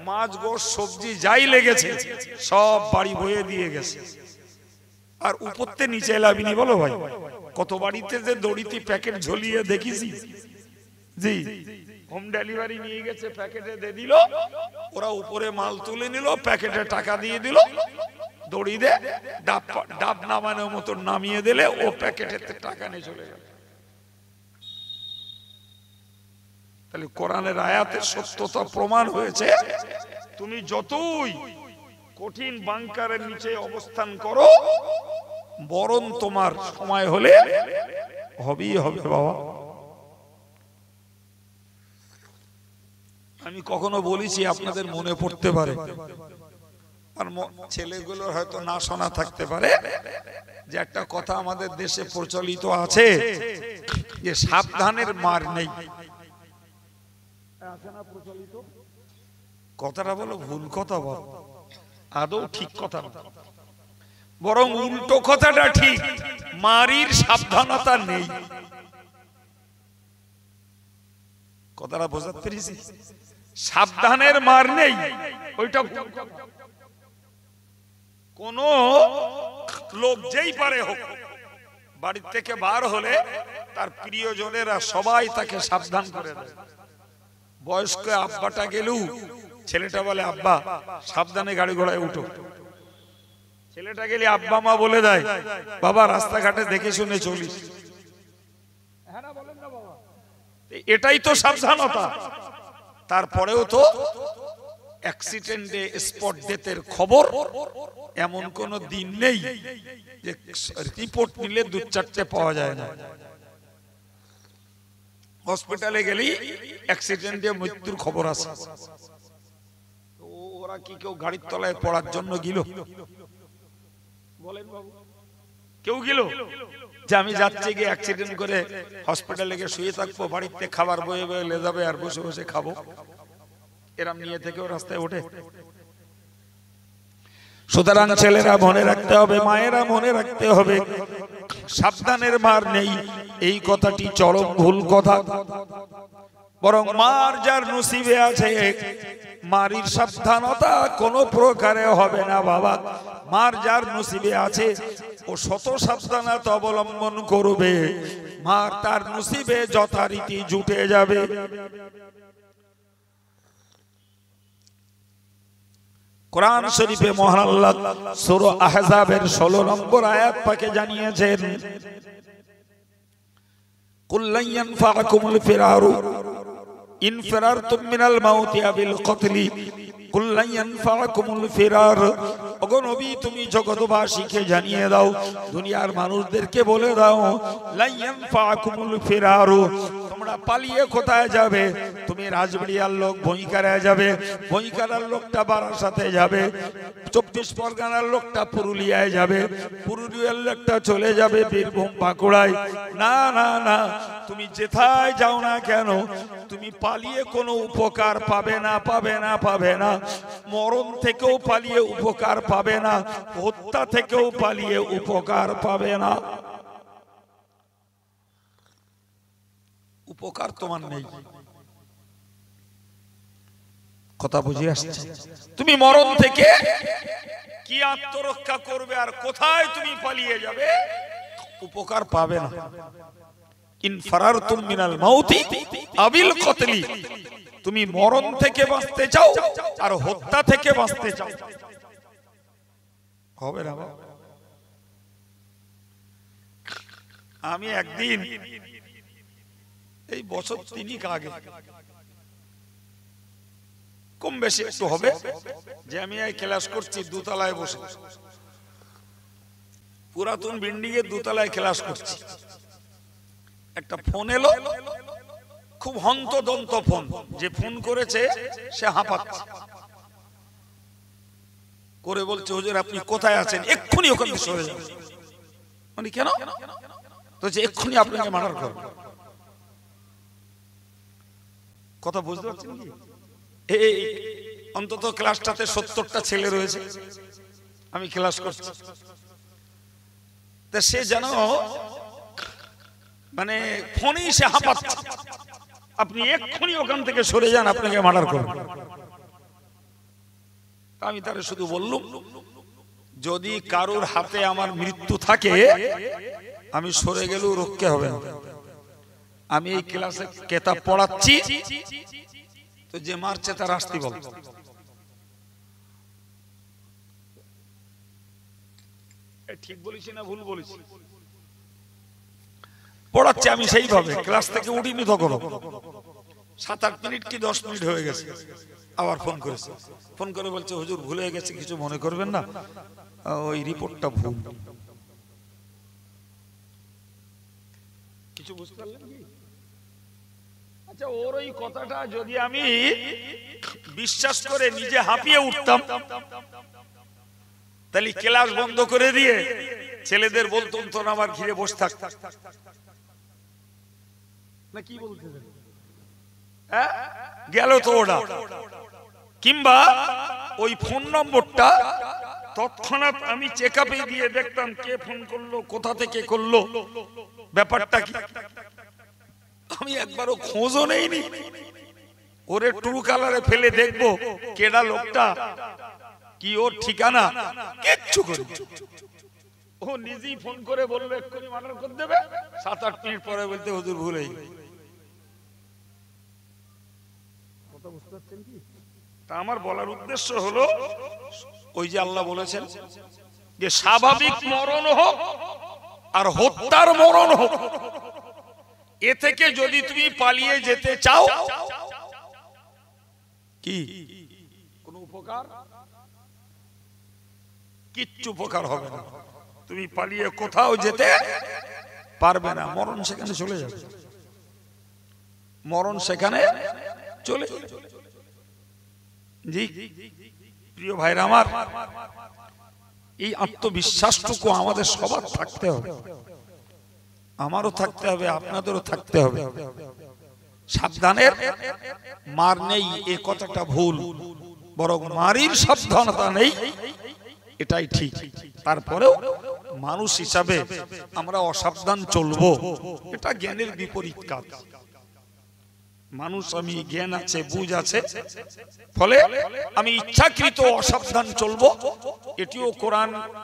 মাছ গোশ সবজি যাই লেগেছে সব বাড়ি বয়ে দিয়ে গেছে। আর উপরতে নিচে এলাবিনি বলো ভাই, কত বাড়িতে যে দড়িতে প্যাকেট ঝুলিয়ে দেখেছি। জি হোম ডেলিভারি নিয়ে গেছে, প্যাকেটে দিয়ে দিল, ওরা উপরে মাল তুলে নিল, প্যাকেটে টাকা দিয়ে দিল, দড়ি দে ডাব নামানোর মতো নামিয়ে দিলে ও প্যাকেটের টাকা নিয়ে চলে গেল। তাহলে কোরআনের আয়াতের সত্যতা প্রমাণ হয়েছে। তুমি যতই কঠিন বাংকারের নিচে অবস্থান করো, মরণ তোমার সময় হলে হবেই হবে বাবা। আমি কখনো বলেছি, আপনাদের মনে পড়তে পারে, আর ছেলেগুলোর হয়তো না শোনা থাকতে পারে, যে একটা কথা আমাদের দেশে প্রচলিত আছে যে সাবধানের মার নেই। কথাটা বলো ভুল কথা বল, আদৌ ঠিক কথা না, বরং উল্টো কথাটা ঠিক, মারির সাবধানতা নেই। কথাটা বোঝাতে পেরেছি? সাবধানের মার নেই, ওইটা কোন লোক যেই পারে হোক, বাড়ি থেকে বার হলে তার প্রিয়জনেরা সবাই তাকে সাবধান করে দেয়। বয়স্ক আব্বাটা গেলেও ছেলেটা বলে, আব্বা সাবধানে গাড়ি ঘোড়ায় উঠো। ছেলেটা গেলে আব্বা মা বলে দেয়, বাবা রাস্তাঘাটে দেখে শুনে চলিস। এটাই তো সাবধানতা। তারপরেও তো অ্যাক্সিডেন্টে স্পট ডেথের খবর এমন কোন দিন নেই যে রিপোর্ট নিলে 2-4টে পাওয়া যায় না। হসপিটালে গেলেই অ্যাক্সিডেন্টে মৃত্যুর খবর আছে। ওরা কি কেউ গাড়ির তলায় পড়ার জন্য গেল? বলেন বাবু, কেউ গেল যে আমি যাচ্ছি গিয়ে অ্যাক্সিডেন্ট করে হসপিটালে গিয়ে শুয়ে থাকবো, বাড়িতে খাবার বয়ে বয়ে লে যাবে আর বসে বসে খাবো, এরম নিয়ে থেকেও রাস্তায় ওঠে? সুতরাং ছেলেরা মনে রাখতে হবে, মায়েরা মনে রাখতে হবে, সাবধানের মার নেই, এই কথাটি চরম ভুল কথা। বরং মার যার নসিবে আছে, মারির সাবধানতা কোনো প্রকারে হবে না বাবা। মার যার নসিবে আছে ও শত সাবধানতা অবলম্বন করবে, মার তার নসিবে যথারীতি জুটে যাবে। কোরআন শরীফে মহান আল্লাহ সূরা আহজাবের 16 নম্বর আয়াত পাকে জানিয়েছেন, কুল লান ইয়ানফাকুমুল ফিরারু ইন ফিরারতুম মিনাল মাউতি আবিল কতলি কুল লান ইয়ানফাকুমুল ফিরার। ওগো নবী, তুমি জগৎবাসীকে জানিয়ে দাও, দুনিয়ার মানুষদেরকে বলে দাও, লান ইয়ানফাকুমুল ফিরারু, তোমরা পালিয়ে কোথায় যাবে? তুমি রাজবাড়িয়ার লোক বইকারায় যাবে, বইকারার লোকটা বারাসাতে যাবে, 24 পরগনার লোকটা পুরুলিয়ায় যাবে, পুরুলিয়ার লোকটা চলে যাবে বীরভূম বাঁকুড়ায়। না না না, তুমি যেথায় যাও না কেন, তুমি পালিয়ে কোনো উপকার পাবে না, পাবে না, পাবে না। মরণ থেকেও পালিয়ে উপকার পাবে না, হত্যা থেকেও পালিয়ে উপকার পাবে না। উপকার তোমার নেই। কথা বুঝে আসছে? তুমি মরণ থেকে কি আত্মরক্ষা করবে আর কোথায় তুমি পালিয়ে যাবে উপকার পাবে না। ইন ফারারতুম মিনাল মাউতি আবিল কতলি, তুমি মরণ থেকে বাঁচতে চাও আর হত্যা থেকে বাঁচতে চাও, হবে না। আমি একদিন এই বছর 3 আগে, কম বেশি একটু হবে, যে আমি এই ক্লাস করছি দোতলায় বসে, পুরাতন বিল্ডিং এর দোতলায় ক্লাস করছি। একটা ফোন এলো, খুব হন্তদন্ত ফোন, যে ফোন করেছে সে হাঁপাচ্ছে করে বলছে, হুজুর আপনি কোথায় আছেন, এক্ষুনি ওখান থেকে সরে যান। মানে কেন? তো যে এক্ষুনি আপনাকে মার্ডার করবে। কথা বুঝতে পারছেন কি? এই অন্তত ক্লাসটাতে 70টা ছেলে রয়েছে, আমি ক্লাস করছি, তা সে যেন মানে ফোনেই সে হাঁপাচ্ছে, আপনি এক্ষুনি ওখান থেকে সরে যান, আপনাকে মার্ডার করবে। আমি তারে শুধু বললুম, যদি কারোর হাতে আমার মৃত্যু থাকে আমি সরে গেলেও রক্ষে হবে না। আমি এই ক্লাসে কিতাব পড়াচ্ছি, তো যে মারছে তার শাস্তি বল। ঠিক বলেছি না ভুল বলেছি? পড়াচ্ছি আমি সেইভাবে, ক্লাস থেকে উঠিনি তখন, 7-8 মিনিট কি 10 মিনিট হয়ে গেছে, আবার ফোন করেছে। ফোন করে বলছে, হুজুর ভুলে গেছে, কিছু মনে করবেন না, ওই রিপোর্টটা ভুল। কিছু বুঝতে পারলেন কি? আচ্ছা, ওর ওই কথাটা যদি আমি বিশ্বাস করে নিজে হাঁপিয়ে উঠতাম, তাহলে ক্লাস বন্ধ করে দিয়ে ছেলেদের বলতাম, তোরা আমার ঘিরে বসে থাক, না কি বলতে গেল তো ওটা। কিংবা ওই ফোন নম্বরটা তৎক্ষণাৎ আমি চেক আপে দিয়ে দেখতাম কে ফোন করলো, কোথা থেকে করলো, ব্যাপারটা কি। আমি একবারও খোঁজও নেইনি, ওরে ট্রু কালারে ফেলে দেখবো কেডা লোকটা, কি ওর ঠিকানা, কিচ্ছু করি। ও নিজেই ফোন করে বলবে এক্ষুনি মার্ডার করে দেবে, 7-8 মিনিট পরে বলতে হুজুর ভুল হয়ে গেছে। কথা বুঝতে পারছেন কি? তা আমার বলার উদ্দেশ্য হলো, ওই যে আল্লাহ বলেছেন যে স্বাভাবিক মরণ হোক আর হত্যার মরণ হোক, এ থেকে যদি তুমি পালিয়ে যেতে চাও, কি কোন উপকার? কিচ্ছু উপকার হবে না, তুমি পালিয়ে কোথাও যেতে পারবে না, মরণ সেখানে চলে যাবে, মরণ সেখানে চলে। জি প্রিয় ভাইরা আমার, এই আত্মবিশ্বাসটুকু আমাদের সবার থাকতে হবে, আমারও থাকতে হবে, আপনাদেরও থাকতে হবে। সাবধানের মার নেই এ কথাটা ভুল, বরং মারির সাবধানতা নেই এটাই ঠিক। তারপরেও মানুষ হিসাবে আমরা অসাবধান চলবো, এটা জ্ঞানের বিপরীত কাজ। মানুষ আমি, জ্ঞান আছে, বুঝ আছে, ফলে আমি ইচ্ছাকৃত অসাবধান চলবো, এটিও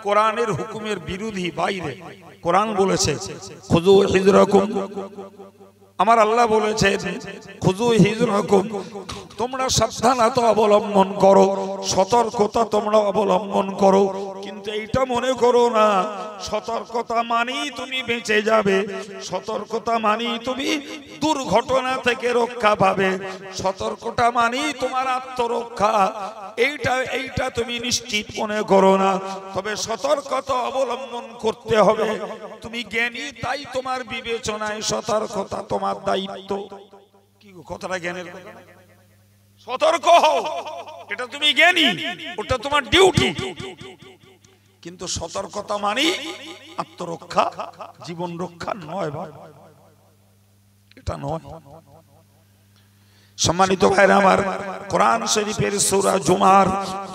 কোরআনের হুকুমের বিরোধী, বাইরে। কোরআন বলেছে খুযু হিজরাকুম, আমার আল্লাহ বলেছেন খুযু হিজরাকুম, তোমরা সাবধানতা অবলম্বন করো, সতর্কতা তোমরা অবলম্বন করো। কিন্তু এইটা মনে করো না সতর্কতা মানেই তুমি বেঁচে যাবে, সতর্কতা মানেই তুমি দুর্ঘটনা থেকে রক্ষা পাবে, সতর্কতা মানেই তোমার আত্মরক্ষা, এইটা তুমি নিশ্চিত মনে করো না। তবে সতর্কতা অবলম্বন করতে হবে, তুমি জ্ঞানী তাই তোমার বিবেচনায় সতর্কতা তোমার দায়িত্ব। কি কথাটা জ্ঞানের কথা? সতর্ক হও, এটা তুমি জ্ঞানী, ওটা তোমার ডিউটি। কিন্তু সতর্কতা মানে আত্মরক্ষা, জীবন রক্ষা নয়, এটা নয়। সম্মানিত ভাইরা আমার, কোরআন শরীফের সূরা জুমার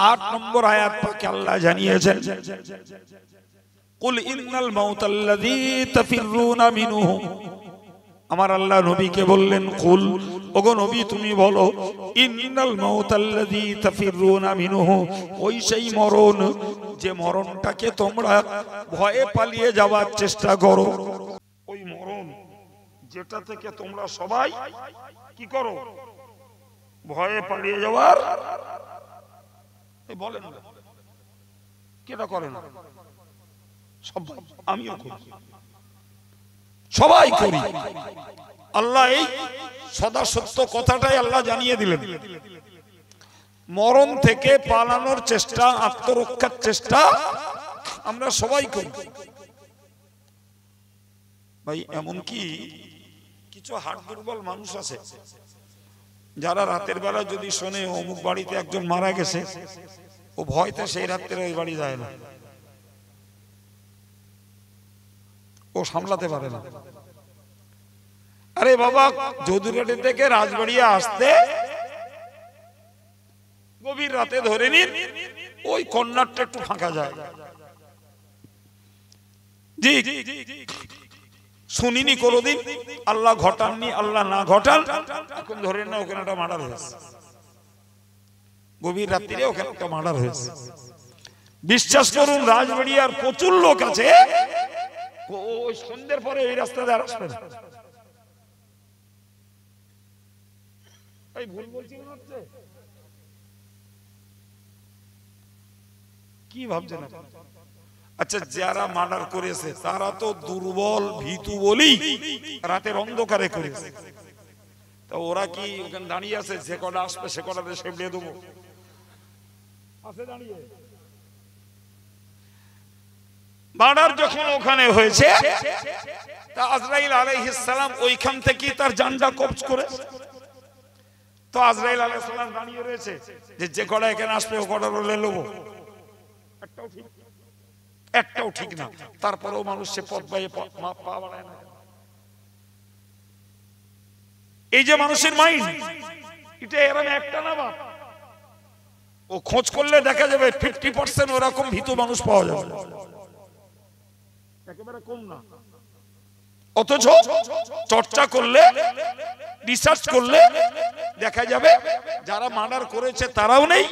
8 নম্বর আয়াত পাকে আল্লাহ জানিয়েছেন, কুল ইন্নাল মাউতাল্লাযী তাফিরুনা মিনহু। আমার আল্লাহ নবীকে বললেন, কুল, ওগো নবী তুমি বলো, ইন্নাল মাউতাল্লাযী তাফিরুনা মিনহু, ওই সেই মরণ যে মরণটাকে তোমরা ভয়ে পালিয়ে যাওয়ার চেষ্টা করো, ওই মরণ যেটা থেকে তোমরা সবাই কি করো, ভয়ে পালিয়ে যাওয়ার, বলেন না কেটা করে না, সবাই, আমিও করি, সবাই করি। আল্লাহ এই সদা সত্য কথাটাই আল্লাহ জানিয়ে দিলেন। মরণ থেকে পালানোর চেষ্টা, আত্মরক্ষার চেষ্টা আমরা সবাই করি ভাই। এমনকি কিছু হাড় দুর্বল মানুষ আছে যারা রাতের বেলা যদি শোনে অমুক বাড়িতে একজন মারা গেছে, ও ভয়তে সেই রাত্রে ওই বাড়ি যায় না, ও সামলাতে পারে না। আরে বাবা, যদুরাটি থেকে রাজবাড়িয়া আসতে গভীর রাতে ধরে নিন, ওই কর্নারটা একটু ফাঁকা যায়, জি শুনিনি কোনোদিন, আল্লাহ ঘটাননি, আল্লাহ না ঘটান, এখন ধরে না ওখানে একটা মার্ডার হয়েছে, গভীর রাত্রিরে ওখানে একটা মার্ডার হয়েছে। বিশ্বাস করুন, রাজবাড়িয়ার প্রচুর লোক আছে, ওই সন্ধ্যের পরে এই রাস্তাতে আর আসবে না। ভুল বলছি মনে হচ্ছে, কি ভাবছেন? আচ্ছা, যারা মার্ডার করেছে তারা তো দুর্বল ভীতু বলি রাতের অন্ধকারে করেছে, তা ওরা কি ওখানে দাঁড়িয়ে আছে, যে কটা আসবে সে কটাতে সেবড়ে দেবো, আছে দাঁড়িয়ে? মার্ডার যখন ওখানে হয়েছে, তা আজরাইল আলাইহিস সালাম ওইখান থেকে তার জানটা কবজ করে, তো আজরাইল আলাইহিস সালাম দাঁড়িয়ে রয়েছে যে কটা এখানে আসবে ও কটা রোলে নেবো, একটাও ঠিক না। তারপরেও মানুষ সে পথ বাইয়ে পা বাড়ায় না। এই যে মানুষের মাইন্ড, এটা এরকম একটা না বাপ, ও খোঁজ করলে দেখা যাবে 50% ওরকম ভীতু মানুষ পাওয়া যাবে, একেবারে কম না। অথচ চর্চা করলে, রিসার্চ করলে দেখা যাবে যারা মার্ডার করেছে তারাও নেই,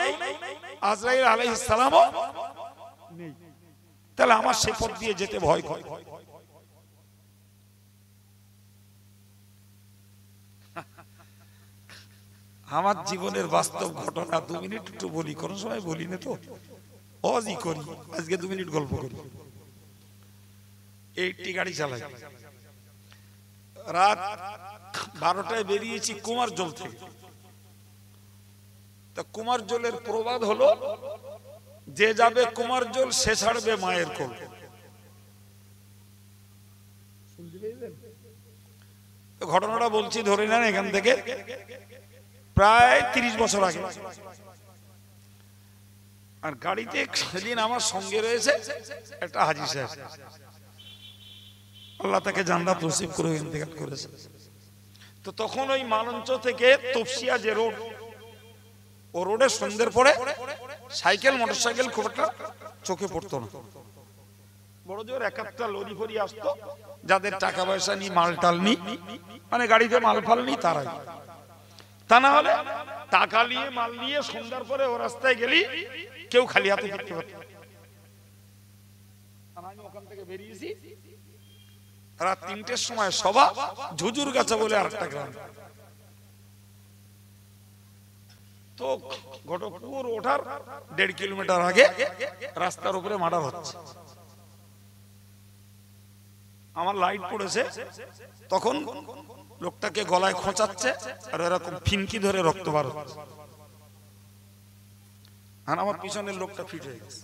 আজরাইল আলাইহিস সালামও নেই। তাহলে আমার সে পথ দিয়ে যেতে ভয় করে। আমার জীবনের বাস্তব ঘটনা 2 মিনিট একটু বলি, কোন সময় বলি না তো, অজি করি, আজকে 2 মিনিট গল্প করি। এইটি গাড়ি চালাই, রাত 12টায় বেরিয়েছি কুমারজল থেকে। তা কুমারজলের প্রবাদ হলো, যে যাবে কুমারজল সে ছাড়বে মায়ের কোল। ঘটনাটা বলছি, ধরে নেন এখান থেকে প্রায় 30 বছর আগে। আর গাড়িতে সেদিন আমার সঙ্গে রয়েছে একটা হাজী সাহেব, আল্লাহ তাকে জান্নাত নসিব করে ইন্তেকাল করেছে। তো তখন ওই মালঞ্চ থেকে তপসিয়া যে রোড, ও রোডে সন্ধ্যের পরে সাইকেল মোটরসাইকেল খুব একটা চোখে পড়তো না, বড় জোর এক একটা লরি ফরি আসতো, যাদের টাকা পয়সা নি, মাল টাল নি, মানে গাড়িতে মাল ফাল নি তারাই। তা না হলে টাকা নিয়ে মাল নিয়ে সন্ধ্যার পরে ও রাস্তায় গেলি কেউ খালি হাতে ফিরতে পারত। আমি ওখান থেকে বেরিয়েছি রাত 3টের সময়, সভা ঝুজুর গাছা বলে আরেকটা গ্রাম। তো ঘটকপুর ওঠার 1.5 কিলোমিটার আগে রাস্তার উপরে মার্ডার হচ্ছে। আমার লাইট পড়েছে, তখন লোকটাকে গলায় খোঁচাচ্ছে আর এরকম ফিনকি ধরে রক্ত বার হচ্ছে, আর আমার পিছনের লোকটা ফিট হয়ে গেছে,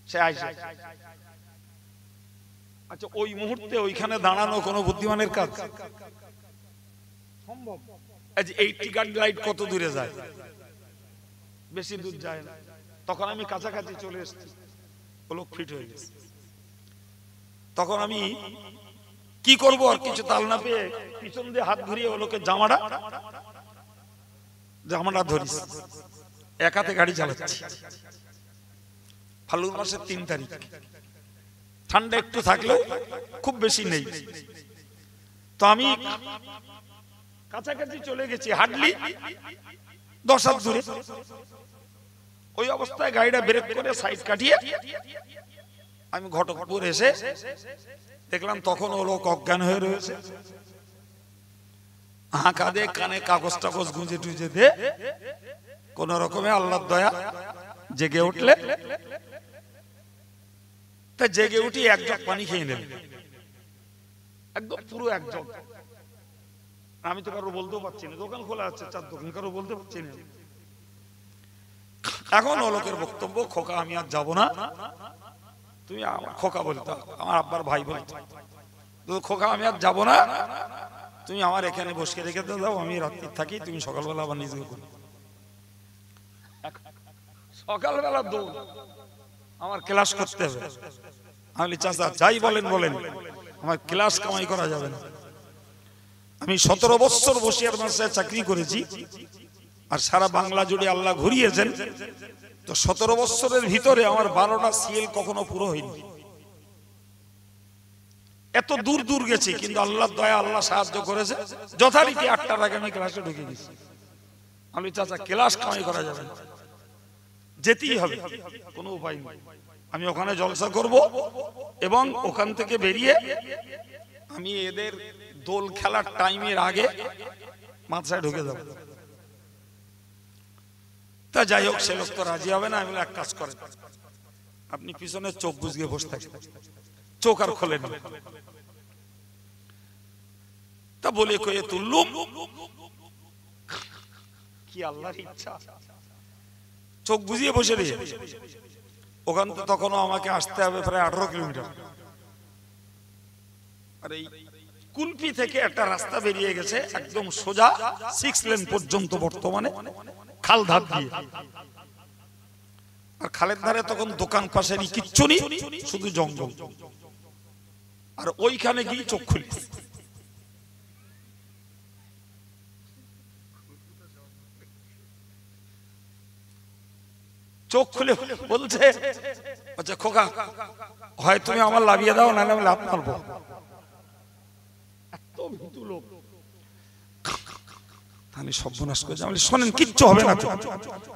সে আইসে। আচ্ছা, ওই মুহূর্তে ওইখানে দাঁড়ানো কোনো বুদ্ধিমানের কাজ সম্ভব? 80 গাড়ি লাইট কত দূরে যায়? বেশি দূর যায় না। তখন আমি কাছাকাছি চলে এসেছি, ও লোক ফিট হয়ে গেছে। তখন আমি কি করবো, আর কিছু তাল না পেয়ে পিছন দিয়ে হাত ঘুরিয়ে ও লোকের জামাটা ধরিস, এক হাতে গাড়ি চালাচ্ছি। ফাল্গুন মাসের 3 তারিখ, ঠান্ডা একটু থাকলেও খুব বেশি নেই। তো আমি কাছাকাছি চলে গেছি, হাঁটলি 10 হাত দূরে। ওই অবস্থায় গাড়িটা ব্রেক করে সাইড কাটিয়ে আমি ঘটকপুর এসে দেখলাম তখন ও লোক অজ্ঞান হয়ে রয়েছে। হাঁকা দে, কানে কাগজ টাগজ গুঁজে টুজে দে, কোন রকমে আল্লাহর দয়া জেগে উঠলে তা জেগে উঠি এক জগ পানি খেয়ে নেবে, একদম পুরো এক জগ। আমি তো কারো বলতেও পারছি না, দোকান খোলা আছে, চার দোকান, কারো বলতে পারছি না। এখন ও লোকের বক্তব্য, খোকা আমি আর যাবো না, তুমি আমার খোকা বলতো, আমার আব্বার ভাই বলতো, খোকা আমি আর যাবো না, তুমি আমার এখানে বসে রেখে দাও, আমি রাত্রি থাকি, তুমি সকালবেলা আবার নিজে করো। সকালবেলা দৌড়, আমার ক্লাস করতে হবে। আমি চাচা যাই বলেন বলেন, আমার ক্লাস কামাই করা যাবে না। আমি 17 বছর বসিয়ার মাদ্রাসায় চাকরি করেছি, আর সারা বাংলা জুড়ে আল্লাহ ঘুরিয়েছেন, তো 17 বছরের ভিতরে আমার 12টা সিএল কখনো পুরো হয়নি। এত দূর দূর গেছি, কিন্তু আল্লাহর দয়া, আল্লাহ সাহায্য করেছে, যথারীতি 8টার আগে আমি ক্লাসে ঢুকে গেছি। আমি চাচা ক্লাস কামাই করা যাবে না, যেতেই হবে, কোনো উপায় নেই। আমি ওখানে জলসা করব এবং ওখান থেকে বেরিয়ে আমি এদের দোল খেলার টাইমের আগে মাদ্রাসায় ঢুকে যাব। তা যাই হোক, সে লোক তো রাজি হবে না। আমি এক কাজ করেন, আপনি পিছনে চোখ বুঝিয়ে বসে থাকেন, চোখ আর খোলেন। তা বলে কয়ে তুললুম, কি আল্লাহর ইচ্ছা, চোখ বুঝিয়ে বসে রে। ওখান তো তখনও আমাকে আসতে হবে প্রায় 18 কিলোমিটার। আর এই কুলপি থেকে একটা রাস্তা বেরিয়ে গেছে একদম সোজা 6 লেন পর্যন্ত, বর্তমানে খাল ধাপ দিয়ে। আর খালের ধারে তখন দোকান পাশেরই কিচ্ছু নেই, শুধু জঙ্গল। আর ওইখানে গিয়ে চোখ খুলি, চোখ খুলে বলছে, আচ্ছা খোকা, হয় তুমি আমার লাভিয়ে দাও, নাহলে আমি লাভ মারবো। এত ভীতু লোক, তাহলে সর্বনাশ করেছে। আমি শোনেন, কিচ্ছু হবে না।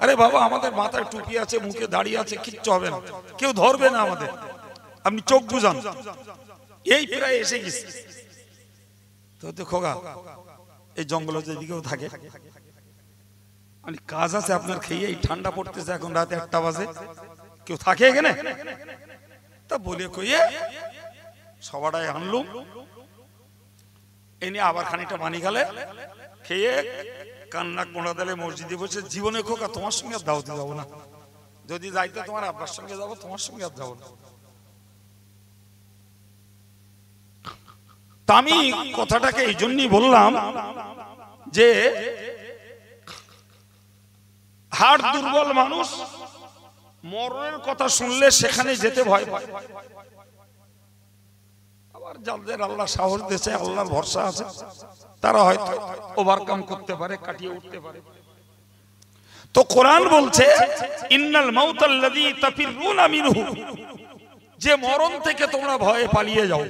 আরে বাবা, আমাদের মাথায় টুপি আছে, মুখে দাড়ি আছে, কিচ্ছু হবে না, কেউ ধরবে না আমাদের, আপনি চোখ বুঝান। এই প্রায় এসে গেছি। তো খোকা, এই জঙ্গলে যেদিকেও থাকে, মানে কাজ আছে আপনার, খেয়ে এই ঠান্ডা পড়তেছে, এখন রাতে 1টা বাজে, কেউ থাকে এখানে? তা বলে কইয়ে সবাটাই আনলুম, এনে আবার খানিকটা পানি খালে খেয়ে কান্না কোনা দিলে মসজিদে বসে, জীবনে খোকা তোমার সঙ্গে দাওয়াতে যাবো না, যদি যাইতে তোমার আব্বার সঙ্গে যাবো, তোমার সঙ্গে আর যাবো না। তা আমি কথাটাকে এই জন্যই বললাম যে হাড় দুর্বল মানুষ মরণের কথা শুনলে সেখানে যেতে ভয় পায়। আবার যাদের আল্লাহ সাহস দিয়েছে, আল্লাহর ভরসা আছে, তারা হয়তো ওভারকাম করতে পারে, কাটিয়ে উঠতে পারে। তো কোরআন বলছে, ইন্নাল মাউতাল্লাযী তাফিরুনা মিনহু, যে মরণ থেকে তোমরা ভয়ে পালিয়ে যাও।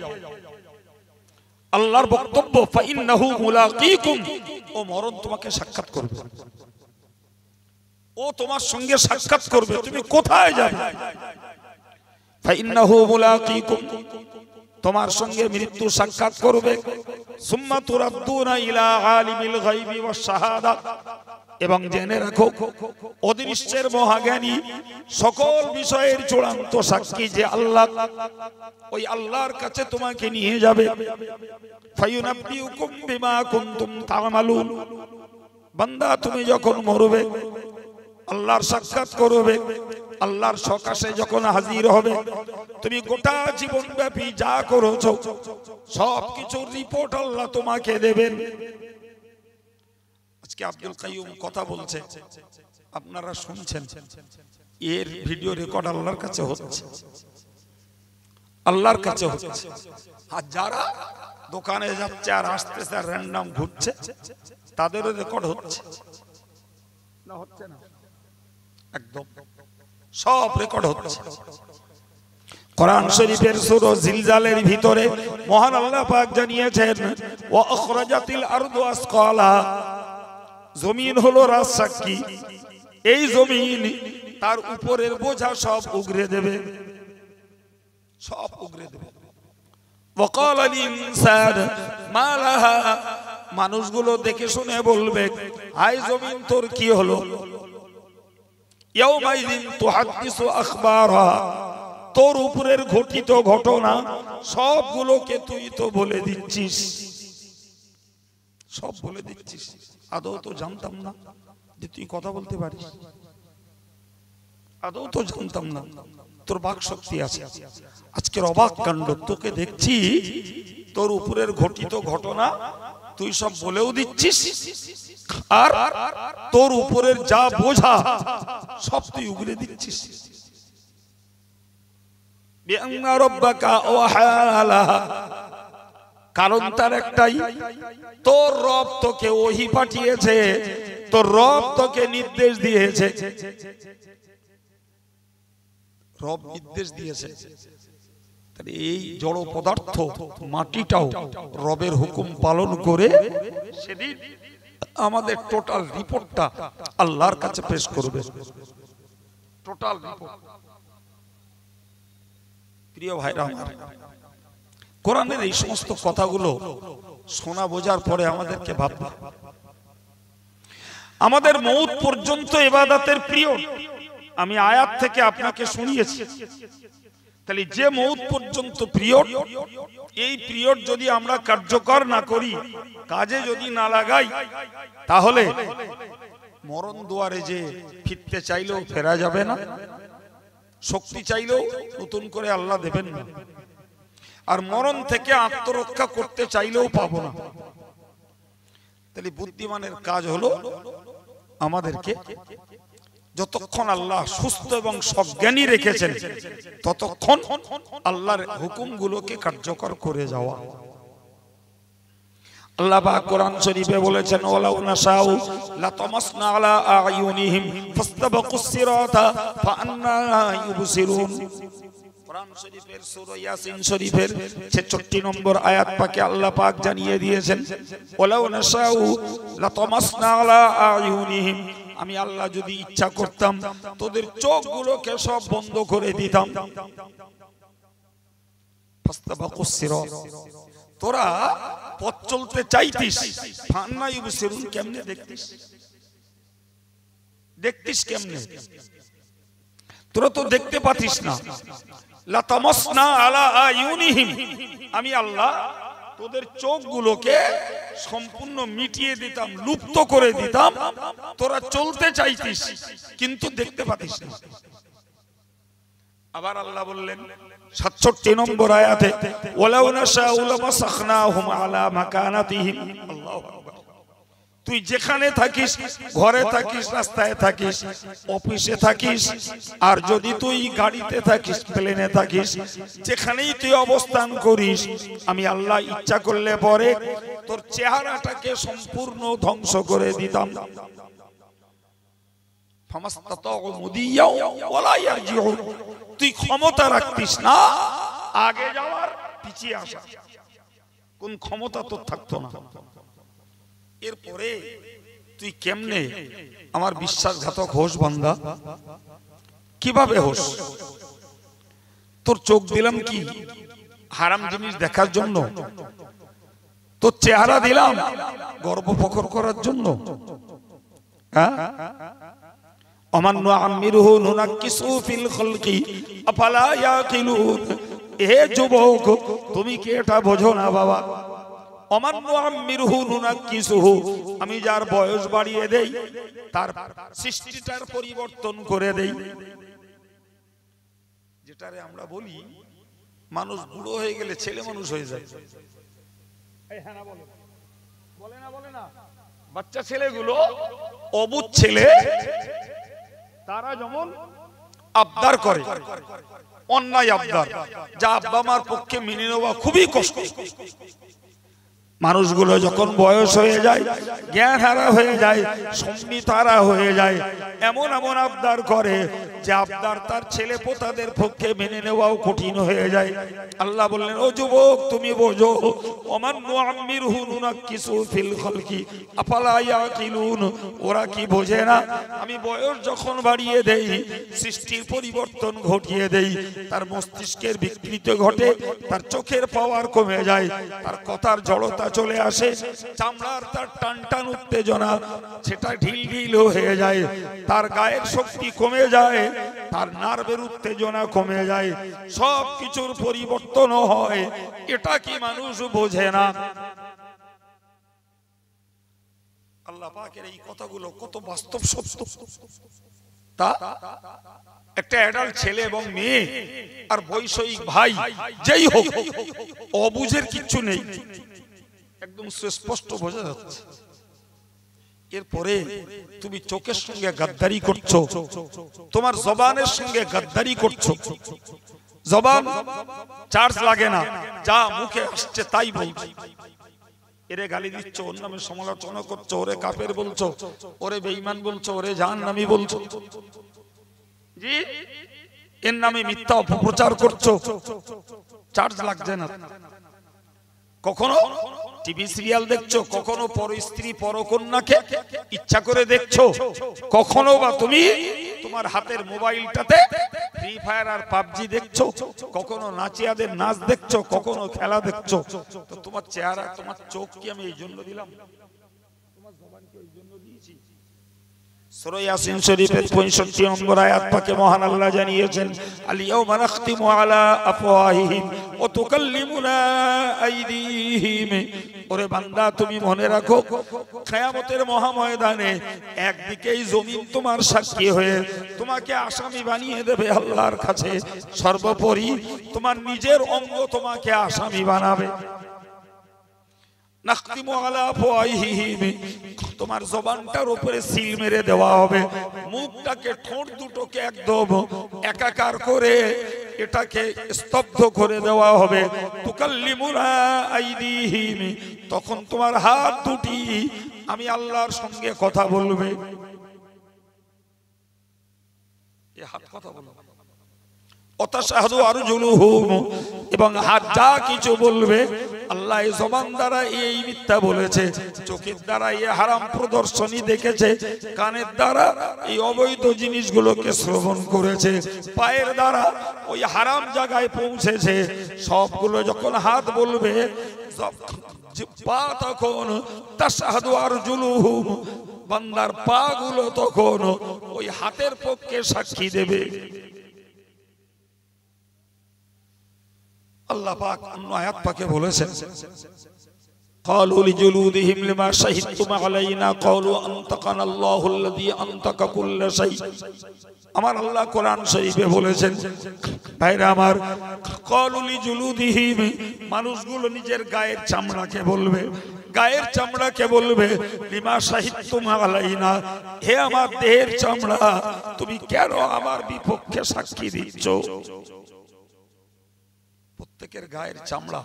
আল্লাহর বক্তব্য, ফাইন্নাহু মুলাকীকুম, ও মরণ তোমাকে সাক্ষাৎ করবে, ও তোমার সঙ্গে সাক্ষাৎ করবে, তুমি কোথায় যাবে? ফাইন্নাহু মুলাকীকুম, তোমার সঙ্গে মৃত্যু সাক্ষাৎ করবে। সুম্মা তুরাদ্দুনা ইলা আলিমিল গায়বি ওয়াশ শাহাদা, এবং জেনে রাখো অদৃশ্যের মহাজ্ঞানী, সকল বিষয়ের চূড়ান্ত সাক্ষী যে আল্লাহ, ওই আল্লাহর কাছে তোমাকে নিয়ে যাবে। ফায়ুনাব্বিউকুম বিমা কুনতুম তা'মালুন, বান্দা তুমি যখন মরবে, আল্লাহর সাক্ষাৎ করবে, আল্লাহর সকাশে যখন হাজির হবে, তুমি গোটা জীবনব্যাপী যা করেছো সবকিছুর রিপোর্ট আল্লাহ তোমাকে দেবেন। আজকে আব্দুল কাইয়ুম কথা বলছে, আপনারা শুনছেন, এর ভিডিও রেকর্ড আল্লাহর কাছে হচ্ছে, আল্লাহর কাছে হচ্ছে। আর যারা দোকানে যাচ্ছে আর আসতেছে আর র্যান্ডম ঘুরছে, তাদেরও রেকর্ড হচ্ছে না? হচ্ছে না? একদম সব রেকর্ড হচ্ছে। কোরআন শরীফের সূরা জিলজালের ভিতরে মহান আল্লাহ পাক জানিয়েছেন, ওয়া আখরাজাতিল আরদু আসকালা, জমিন হলো রাজসাক্ষী, এই জমিন তার উপরের বোঝা সব উগরে দেবে, সব উগরে দেবে। ওয়াকাল আল ইনসান মা লাহা, মানুষগুলো দেখে শুনে বলবে, হায় জমিন তোর কি হলো? ইয়াউমাইযিন তুহাদ্দিসু আখবারহা, তোর উপরের ঘটিত ঘটনা সবগুলোকে তুই তো বলে দিচ্ছিস, সব বলে দিচ্ছিস। আদৌ তো জানতাম না যে তুই কথা বলতে পারিস, আদৌ তো জানতাম না তোর বাক শক্তি আছে। আজকের অবাক কাণ্ড, তোকে দেখছি তোর উপরের ঘটিত ঘটনা তুই সব বলেও দিচ্ছিস, আর তোর উপরের যা বোঝা সব তুই উগরে দিচ্ছিস। বিআন্না রাব্বাকা ওয়াহালাহা, কারণ তার একটাই, তোর রব তোকে ওহী পাঠিয়েছে, তোর রব তোকে নির্দেশ দিয়েছে, রব নির্দেশ দিয়েছে। তাহলে এই জড় পদার্থ মাটিটাও রবের হুকুম পালন করে সেদিন আমাদের টোটাল রিপোর্টটা আল্লাহর কাছে পেশ করবে, টোটাল রিপোর্ট। প্রিয় ভাইরা আমার, কোরআনের এই সমস্ত কথাগুলো শোনা বোঝার পরে আমাদেরকে ভাবতে, আমাদের মউত পর্যন্ত ইবাদতের পিরিয়ড আমি আয়াত থেকে আপনাকে শুনিয়েছি। তাহলে যে মউত পর্যন্ত পিরিয়ড, এই পিরিয়ড যদি আমরা কার্যকর না করি, কাজে যদি না লাগাই, তাহলে মরণ দুয়ারে যে ফিরতে চাইলেও ফেরা যাবে না, শক্তি চাইলেও নতুন করে আল্লাহ দেবেন না, আর মরণ থেকে আত্মরক্ষা করতে চাইলেও পাবো না। তাহলে বুদ্ধিমানের কাজ হলো আমাদেরকে যতক্ষণ আল্লাহ সুস্থ এবং সজ্ঞানী রেখেছেন ততক্ষণ আল্লাহর হুকুমগুলোকে কার্যকর করে যাওয়া। আল্লাহ পাক কোরআন শরীফে বলেছেন, ওয়ালাউ নাশাউ লাতামাসনা আলা আয়ুনিহিম ফাস্তাবাকুস সিরাতা ফাআন্না ইউবসিরুন। কোরআন শরীফের সূরা ইয়াসিন শরীফের 66 নম্বর আয়াত পাকে আল্লাহ পাক জানিয়ে দিয়েছেন, ওয়ালাউ নাশাউ লাতামাসনা আলা আয়ুনিহিম, আমি আল্লাহ যদি ইচ্ছা করতাম তোদের চোখগুলোকে সব বন্ধ করে দিতাম। ফাস্তাবাকুস সিরাত, তোরা পথ চলতে চাইতিস, ফান্না ইউবসিরুন, কেমনে দেখতিস, দেখতিস কেমনে? তোরা তো দেখতে পাতিস না। লাতামাসনা আলা আয়ুনিহিম, আমি আল্লাহ তোদের চোখগুলোকে সম্পূর্ণ মিটিয়ে দিতাম, লুপ্ত করে দিতাম, তোরা চলতে চাইতিস কিন্তু দেখতে পাতিস না। আবার আল্লাহ বললেন 67 নম্বর আয়াতে, ওয়ালাউ নাশাউ লামাসাখনাহুম আলা মাকানাতিহিম। আল্লাহু আকবার। তুই যেখানে থাকিস, ঘরে থাকিস, রাস্তায় থাকিস, অফিসে থাকিস, আর যদি তুই গাড়িতে থাকিস, প্লেনে থাকিস, যেখানেই তুই অবস্থান করিস, আমি আল্লাহ ইচ্ছা করলে পরে তোর চেহারাটাকে সম্পূর্ণ ধ্বংস করে দিতাম। ফামাস্তাতাউ মুদিয়া ওয়ালা ইয়ারজিউ, তুই ক্ষমতা রাখতিস না আগে যাওয়ার, পিছিয়ে আসা, কোন ক্ষমতা তোর থাকতো না। এরপরে তুই কেমনে আমার বিশ্বাসঘাতক হোস বান্দা? কিভাবে হোস? তোর চোখ দিলাম কি হারাম জিনিস দেখার জন্য? তোর চেহারা দিলাম গর্ব ফখর করার জন্য? হ্যাঁ, আমান নুআমিরুহু নুনাক্কিসু ফিল খালকি আফালা ইয়াকিলুন। হে যুবক, তুমি কি এটা বোঝো না বাবা? আমান নুআমিরুহু নুনাক্কিসুহু, আমি যার বয়স বাড়িয়ে দেই তার সৃষ্টিটার পরিবর্তন করে দেই। যেটারে আমরা বলি মানুষ বুড়ো হয়ে গেলে ছেলে মানুষ হয়ে যায়। এই হ্যাঁ না বলে, বলে না, বলে না, বাচ্চা ছেলেগুলো, অবুঝ ছেলে, তারা যেমন আবদার করে, অন্যায় আবদার, যা আব্বা মার পক্ষে মেনে নেওয়া খুবই কষ্ট, মানুষগুলো যখন বয়স হয়ে যায়, জ্ঞান হারা হয়ে যায়, সম্মিত হারা হয়ে যায়, এমন এমন আবদার করে যে আবদার তার ছেলে পোতাদের পক্ষে মেনে নেওয়াও কঠিন হয়ে যায়। আল্লাহ বললেন, ও যুবক তুমি বোঝো, ওমান নুআম্মিরহু নুনাক্কিসু ফিল খালকি আফালা ইয়াকিলুন, ওরা কি বোঝে না আমি বয়স যখন বাড়িয়ে দেই, সৃষ্টির পরিবর্তন ঘটিয়ে দেই, তার মস্তিষ্কের বিকৃতি ঘটে, তার চোখের পাওয়ার কমে যায়, তার কথার জড়তা চলে আসে, চামড়ার তার টান টান উত্তেজনা সেটা ঢিল ঢিল হয়ে যায়, তার গায়ের শক্তি কমে যায়, তার নার্ভের উত্তেজনা কমে যায়, সব কিছুর পরিবর্তন হয়। এটা কি মানুষ বোঝে না? আল্লাহ পাকের এই কথাগুলো কত বাস্তব সত্য। তা একটা অ্যাডাল্ট ছেলে এবং মেয়ে আর বৈষয়িক ভাই যেই হোক, অবুঝের কিচ্ছু নেই, একদম সুস্পষ্ট বোঝা যাচ্ছে। এরপরে তুমি চোখের সঙ্গে গাদ্দারি করছো, তোমার জবানের সঙ্গে গাদ্দারি করছো। জবান চার্জ লাগে না, যা মুখে আসছে তাই বলছো। এরে গালি দিচ্ছ, ওর নামে সমালোচনা করছো, ওরে কাফের বলছো, ওরে বেঈমান বলছো, ওরে জাহান্নামী বলছো, জি এর নামে মিথ্যা অপপ্রচার করছো, চার্জ লাগছে না। কখনো টিভি সিরিয়াল দেখছো, কখনো পর স্ত্রী পরকন্যাকে ইচ্ছা করে দেখছো, কখনো বা তুমি তোমার হাতের মোবাইলটাতে ফ্রি ফায়ার আর পাবজি দেখছো, কখনো নাচিয়াদের নাচ দেখছো, কখনো খেলা দেখছো। তো তোমার চেহারা, তোমার চোখ কি আমি এই জন্য দিলাম? তোমার জবানকে এই জন্য দিয়েছি? সূরা ইয়াসিন শরীফের 65 নম্বর আয়াত পাকে মহান আল্লাহ জানিয়েছেন, আল-ইয়াওমা নাখতিমু আলা আফওয়াহিহিম ওয়া তুকাল্লিমুনা আইদিহিম। ওরে বান্দা তুমি মনে রাখো, কিয়ামতের মহাময়দানে একদিকেই জমিন তোমার সাক্ষী হয়ে তোমাকে আসামি বানিয়ে দেবে আল্লাহর কাছে, সর্বোপরি তোমার নিজের অঙ্গ তোমাকে আসামি বানাবে। নাখতিমু আলা আফওয়াহিহিম, তোমার জবানটার উপরে সিল মেরে দেওয়া হবে, মুখটাকে, ঠোঁট দুটোকে একদম একাকার করে এটাকে স্তব্ধ করে দেওয়া হবে। তুকাল্লিমুনা আইদিহিম, তখন তোমার হাত দুটি আমি আল্লাহর সঙ্গে কথা বলবে। এই হাত কথা বলবে। অতাশাহাদু আরজুলুহুম, এবং হাত যা কিছু বলবে, আল্লাহ এই জবান দ্বারা এই মিথ্যা বলেছে, চোখের দ্বারা এই হারাম প্রদর্শনী দেখেছে, কানের দ্বারা এই অবৈধ জিনিসগুলোকে শ্রবণ করেছে, পায়ের দ্বারা ওই হারাম জায়গায় পৌঁছেছে, সবগুলো যখন হাত বলবে, পা তখন তাশাহাদু আরজুলুহুম, বান্দার পা গুলো তখন ওই হাতের পক্ষে সাক্ষী দেবে। আল্লাহ পাক অন্য আয়াত পাকে বলেছেন, قالوا لجلودهم لما شهدتم علينا قالوا أنطقنا الله الذي أنطق كل شيء। আমার আল্লাহ কোরআন শরীফে বলেছেন, ভাইরা আমার, قالوا لجلودهم, মানুষগুলো নিজের গায়ের চামড়াকে বলবে, গায়ের চামড়াকে বলবে, লিমা শাহিদতুম আলাইনা, হে আমার দেহের চামড়া, তুমি কেন আমার বিপক্ষে সাক্ষী দিচ্ছ? প্রত্যেকের গায়ের চামড়া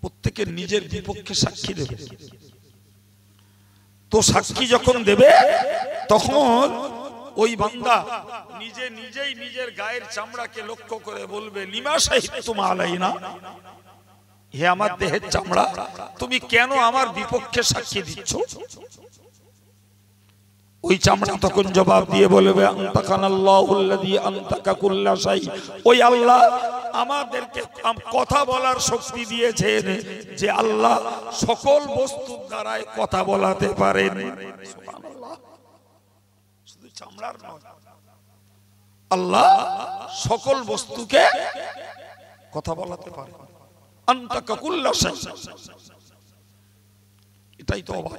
প্রত্যেকের নিজের বিপক্ষে সাক্ষী দেবে। তো সাক্ষী যখন দেবে, তখন ওই বান্দা নিজেই নিজের গায়ের চামড়াকে লক্ষ্য করে বলবে, লিমা শাহিদতুম আলাইনা, হে আমার দেহের চামড়া, তুমি কেন আমার বিপক্ষে সাক্ষী দিচ্ছ? ওই চামড়া তখন জবাব দিয়ে বলবে, আনতাকানাল্লাহুল্লাযী আনতাকা কুল্লা শাই, ওই আল্লাহ আমাদেরকে কথা বলার শক্তি দিয়েছেন, যে আল্লাহ সকল বস্তুর দ্বারাই কথা বলাতে পারেন। সুবহানাল্লাহ, শুধু চামড়ার নয়, আল্লাহ সকল বস্তুকে কথা বলাতে পারে। আনতাকা কুল্লা শাই, এটাই তো অবাক।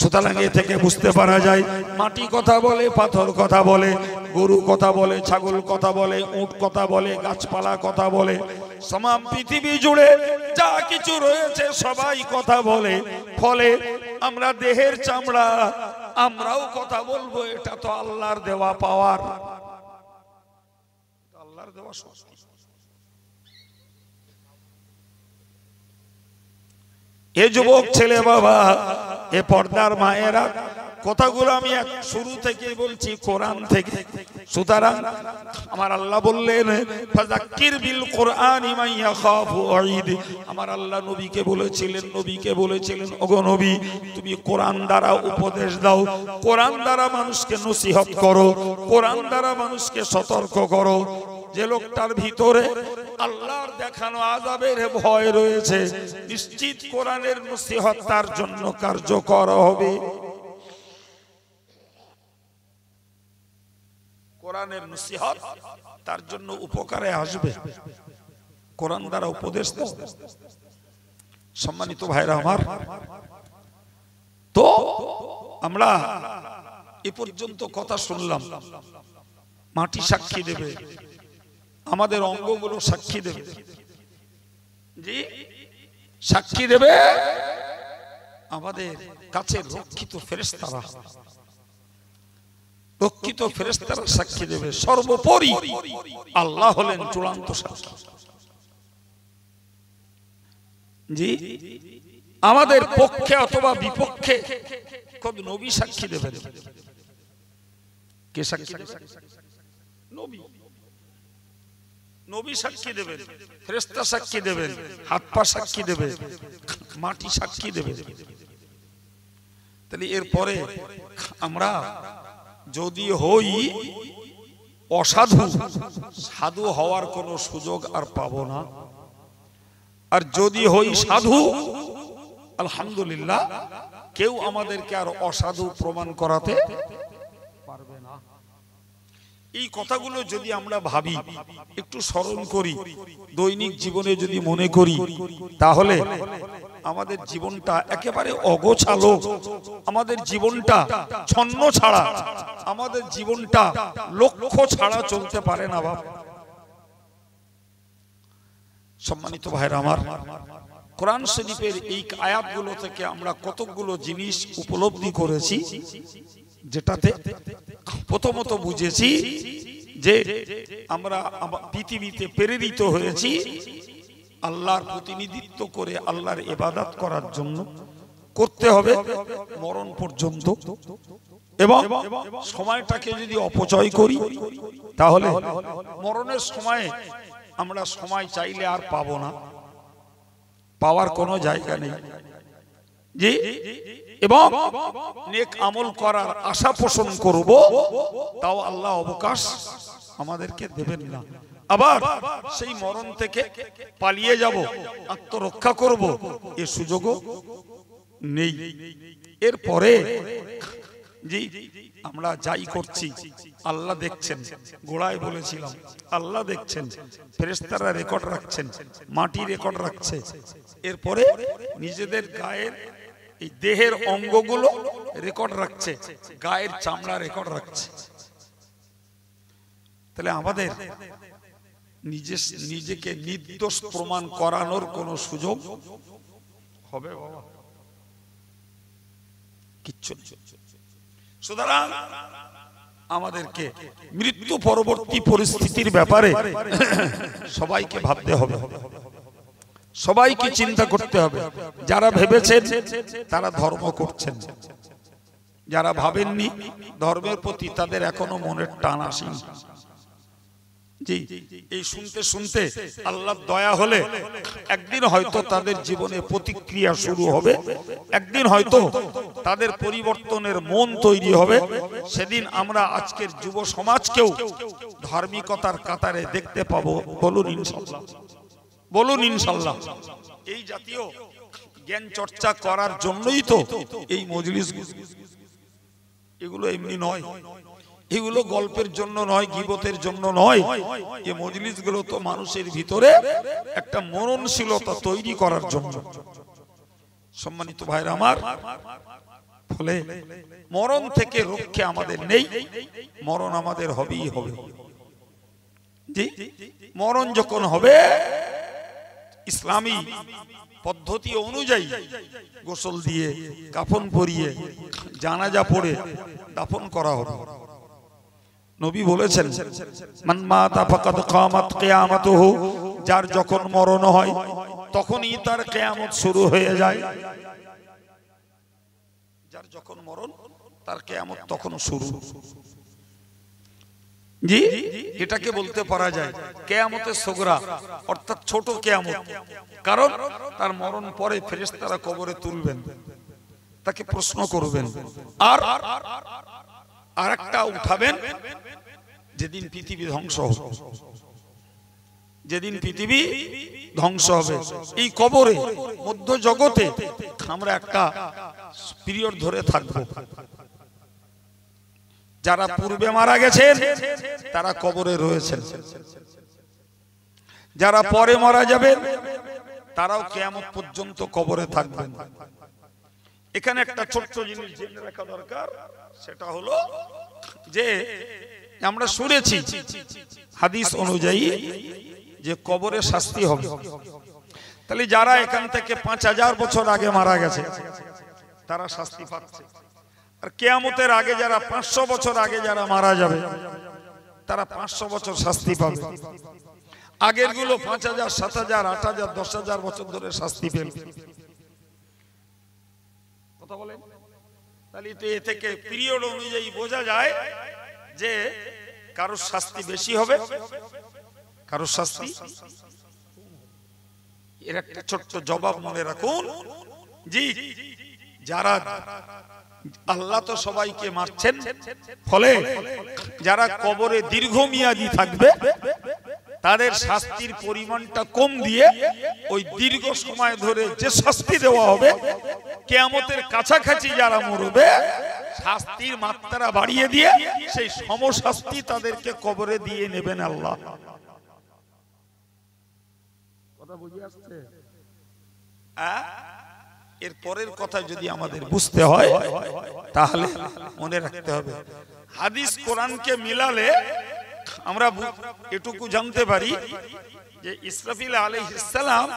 সুতরাং এ থেকে বুঝতে পারা যায়, মাটি কথা বলে, পাথর কথা বলে, গরু কথা বলে, ছাগল কথা বলে, উট কথা বলে, গাছপালা কথা বলে, সারা পৃথিবী জুড়ে যা কিছু রয়েছে সবাই কথা বলে। ফলে আমরা দেহের চামড়া, আমরাও কথা বলবো। এটা তো আল্লাহর দেওয়া পাওয়ার, আল্লাহর দেওয়া শক্তি। এ যুবক ছেলে বাবা, এ পর্দার মায়েরা, কথাগুলো আমি শুরু থেকে বলছি কোরআন থেকে। সুতরাং আমার আল্লাহ বললেন ফাযাক্কির বিল কোরআনি মান ইয়াখাফু ওয়াঈদ। আমার আল্লাহ নবীকে বলেছিলেন ওগো নবী, তুমি কোরআন দ্বারা উপদেশ দাও, কোরআন দ্বারা মানুষকে নসিহত করো, কোরআন দ্বারা মানুষকে সতর্ক করো। যে লোকটার ভিতরে আল্লাহর দেখানো আযাবের ভয় রয়েছে, নিশ্চিত কোরআনের নসিহত তার জন্য কার্যকর হবে। কোরআনের নসিহত তার জন্য উপকারে আসবে। কোরআন দ্বারা উপদেশ দাও। সম্মানিত ভাইরা আমার, তো আমরা এ পর্যন্ত কথা শুনলাম। মাটি সাক্ষী দেবে, আমাদের অঙ্গগুলো সাক্ষী দেবে, জি সাক্ষী দেবে আমাদের কাছে রক্ষিত ফেরেশতারা, রক্ষিত ফেরেশতারা সাক্ষী দেবে। সর্বোপরি আল্লাহ হলেন চূড়ান্ত সাক্ষী। জি আমাদের পক্ষে অথবা বিপক্ষে খোদ নবী সাক্ষী দেবেন। কে সাক্ষী দেবেন? নবী। নবী সাক্ষী দেবেন, ফেরেশতা সাক্ষী দেবেন, হাত পা সাক্ষী দেবে, মাটি সাক্ষী দেবে। তাহলে এরপরে আমরা যদি হই অসাধু, সাধু হওয়ার কোনো সুযোগ আর পাবো না। আর যদি হই সাধু, আলহামদুলিল্লাহ, কেউ আমাদেরকে আর অসাধু প্রমাণ করাতে পারবে না। এই কথাগুলো যদি আমরা ভাবি, একটু স্মরণ করি, দৈনিক জীবনে যদি মনে করি, তাহলে আমাদের জীবনটা একেবারে অগোছালো, আমাদের জীবনটা ছন্ন ছাড়া, আমাদের জীবনটা লক্ষ্য ছাড়া চলতে পারে না। বাবা সম্মানিত ভাইরা আমার, কোরআন শরীফের এই আয়াতগুলো থেকে আমরা কতগুলো জিনিস উপলব্ধি করেছি, যেটাতে প্রথমত বুঝেছি যে আমরা পৃথিবীতে প্রেরিত হয়েছি আল্লাহর প্রতিনিধিত্ব করে আল্লাহর ইবাদত করার জন্য, করতে হবে মরণ পর্যন্ত। এবং সময়টাকে যদি অপচয় করি, তাহলে মরণের সময়ে আমরা সময় চাইলে আর পাবো না, পাওয়ার কোনো জায়গা নেই। জি, এবং নেক আমল করার আশা পোষণ করব, তাও আল্লাহ অবকাশ আমাদেরকে দেবেন না। আবার সেই মরণ থেকে পালিয়ে যাব, আত্মরক্ষা করব, এর সুযোগও নেই। এরপরে জি আমরা যাই করছি আল্লাহ দেখছেন। গোড়ায় বলেছিলাম আল্লাহ দেখছেন, ফেরেশতারা রেকর্ড রাখছেন, মাটি রেকর্ড রাখছে। এরপরে নিজেদের গায়ের এই দেহের অঙ্গগুলো রেকর্ড রাখছে, গায়ের চামড়া রেকর্ড রাখছে। তাহলে আমাদের নিজেকে নির্দোষ প্রমাণ করানোর কোনো সুযোগ হবে বাবা? কিচ্ছু নেই। সুতরাং আমাদেরকে মৃত্যু পরবর্তী পরিস্থিতির ব্যাপারে সবাইকে ভাবতে হবে, সবাইকে চিন্তা করতে হবে। যারা ভেবেছেন তারা ধর্ম করছেন, যারা ভাবেননি ধর্মের প্রতি তাদের এখনো মনের টান আসেনি। জি, এই শুনতে শুনতে আল্লাহর দয়া হলে একদিন হয়তো তাদের জীবনে প্রতিক্রিয়া শুরু হবে, একদিন হয়তো তাদের পরিবর্তনের মন তৈরি হবে। সেদিন আমরা আজকের যুব সমাজকেও ধার্মিকতার কাতারে দেখতে পাবো। বলুন ইনশাআল্লাহ, বলুন ইনশাআল্লাহ। এই জাতীয় জ্ঞান চর্চা করার জন্যই তো এই মজলিস, এগুলো এমনি নয়, এগুলো গল্পের জন্য নয়, গীবতের জন্য নয়। এই মজলিসগুলো তো মানুষের ভিতরে একটা মননশীলতা তৈরি করার জন্য। সম্মানিত ভাইরা আমার, ফলে মরণ থেকে রক্ষা আমাদের নেই, মরণ আমাদের হবেই হবে। জি, মরণ যখন হবে ইসলামী পদ্ধতি অনুযায়ী গোসল দিয়ে, কাফন পরিয়ে, জানাজা পড়ে দাফন করা হবে। নবী বলেছেন মান মাতা ফাকাদ কামাত কিয়ামাতুহু, যার যখন মরণ হয় তখনই তার কিয়ামত শুরু হয়ে যায়। যার যখন মরণ তার কিয়ামত তখন শুরু। জি, এটাকে বলতে পারা যায় কিয়ামতের সগরা, অর্থাৎ ছোট কিয়ামত। কারণ তার মরণ পরে ফেরেশতারা কবরে তুলবেন, তাকে প্রশ্ন করবেন, আর আরেকটা উঠাবেন যেদিন পৃথিবী ধ্বংস হবে। যেদিন পৃথিবী ধ্বংস হবে, এই কবরে মধ্য জগতে আমরা একটা পিরিয়ড ধরে থাকব। যারা পূর্বে মারা গেছেন তারা কবরে রয়েছেন, যারা পরে মারা যাবেন তারাও কিয়ামত পর্যন্ত কবরে থাকবেন। এখানে একটা ছোট্ট জিনিস জেনে রাখা দরকার, সেটা হলো যে আমরা শুনেছি হাদিস অনুযায়ী যে কবরে শাস্তি হবে। তাহলে যারা এখান থেকে 5000 বছর আগে মারা গেছে তারা শাস্তি পাচ্ছে, আর কিয়ামতের আগে যারা 500 বছর আগে যারা মারা যাবে তারা 500 বছর শাস্তি পাবে। আগের গুলো 5000, 7000, 8000, 10000 বছর ধরে শাস্তি পেল। কথা বলেন? তাহলে তো এ থেকে পিরিয়ড অনুযায়ী বোঝা যায় যে কারোর শাস্তি বেশি হবে, কারোর শাস্তি। এর একটা ছোট্ট জবাব মনে রাখুন, জি, যারা আল্লাহ তো সবাইকে মারছেন, ফলে যারা কবরে দীর্ঘমেয়াদী থাকবে তাদের শাস্তির পরিমাণটা কম দিয়ে ওই দীর্ঘ সময় ধরে যে শাস্তি দেওয়া হবে, কিয়ামতের কাছাকাছি যারা মরবে শাস্তির মাত্রা বাড়িয়ে দিয়ে সেই সমশাস্তি তাদেরকে কবরে দিয়ে নেবেন আল্লাহ। কথা বুঝে আসছে? এর পরের কথা যদি আমাদের বুঝতে হয় তাহলে মনে রাখতে হবে, হাদিস কোরআনকে মিলালে আমরা এটুকু জানতে পারি যে ইসরাফিল আলাইহিস সালাম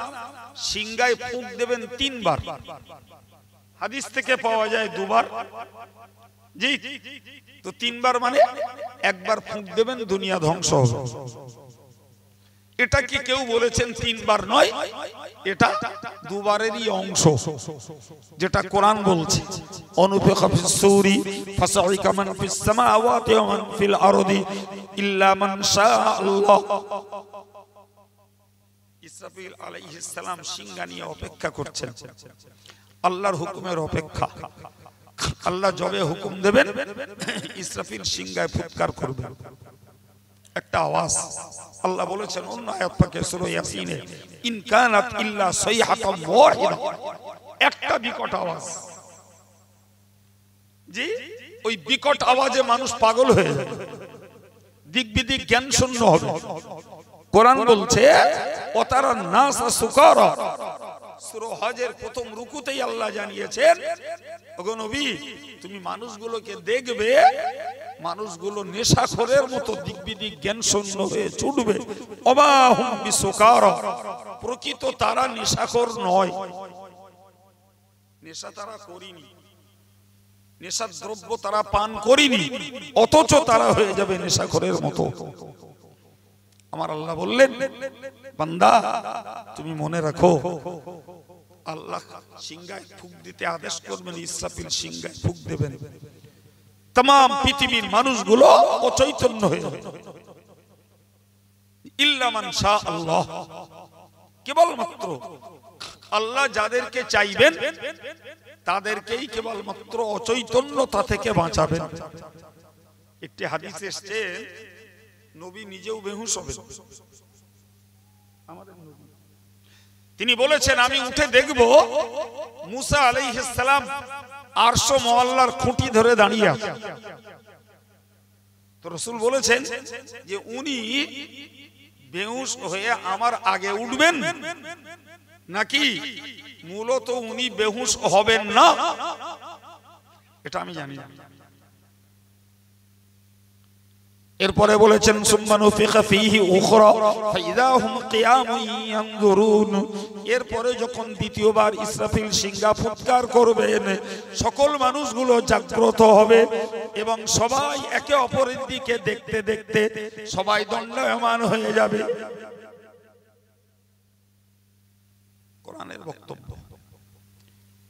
সিংহায় ফুঁক দেবেন 3 বার। হাদিস থেকে পাওয়া যায় 2 বার। জি, তো 3 বার মানে একবার ফুঁক দেবেন, দুনিয়া ধ্বংস হবে। এটা কি কেউ বলেছেন 3 বার নয়, এটা 2 বারেরই অংশ, যেটা কোরআন বলছে। অনুফিখা ফিস সূরি ফাসাইকা মান ফিস সামাওয়াতি ওয়া মান ফিল আরদি ইল্লা মান শাআল্লাহ। ইসরাফিল আলাইহিস সালাম সিংহা নিয়ে অপেক্ষা করছেন, আল্লাহর হুকুমের অপেক্ষা। আল্লাহ যবে হুকুম দেবেন ইসরাফিল সিংহায় ফুৎকার করবেন, একটা আওয়াজ। আল্লাহ বলেছেন অন্য আয়াত পাকে সূরা ইয়াসিনে, ইন কানাত ইল্লা সাইহাতাম ওয়াহিদা, একটা বিকট আওয়াজ। জি, ওই বিকট আওয়াজে মানুষ পাগল হয়ে যাবে, দিক বিদিক জ্ঞান শূন্য হবে। কোরআন বলছে ওয়াতারা নাস সুকারা, সূরা হজের প্রথম রুকুতেই আল্লাহ জানিয়েছেন, ওগো নবী তুমি মানুষগুলোকে দেখবে, মানুষগুলো নেশাখোরের মতো দিক বিদিক জ্ঞান শূন্য হয়ে ছুটবে। অবাহুম বিসুকারা, প্রকৃত তারা নেশাখোর নয়, নেশা তারা করিনি, নেশার দ্রব্য তারা পান করিনি, অথচ তারা হয়ে যাবে নেশাখোরের মতো। আমার আল্লাহ বললেন, বান্দা তুমি মনে রাখো, আল্লাহ সিংহায় ফুঁক দিতে আদেশ করবেন, ইসরাফিল সিংহায় ফুঁক দেবেন, तमाम পৃথিবীর মানুষগুলো অচৈতন্য হয়ে যাবে। ইল্লা মান শা আল্লাহ, কেবলমাত্র আল্লাহ যাদেরকে চাইবেন তাদেরকেই কেবলমাত্র অচৈতন্যতা থেকে বাঁচাবেন। একটি হাদিস এসেছে নবী নিজেও বেহুশ হবেন। আমাদের নবী তিনি বলেছেন, আমি উঠে দেখব মুসা আলাইহিস সালাম আরশ মুআল্লার খুঁটি ধরে দাঁড়িয়ে আছে। তো রাসূল বলেছেন যে উনি বেহুশ হয়ে আমার আগে উঠবেন নাকি মূলত উনি বেহুশ হবেন না, এটা আমি জানি না। এরপরে বলেছেন সুম্মা নুফিখা ফীহি উখরা ফাইযা হুম কিয়ামুন ইয়ানজুরুন, এরপরে যখন দ্বিতীয়বার ইসরাফিল সিংহা ফুৎকার করবেন সকল মানুষগুলো জাগ্রত হবে এবং সবাই একে অপরের দিকে দেখতে দেখতে সবাই দণ্ডায়মান হয়ে যাবে। কোরআনের বক্তব্য,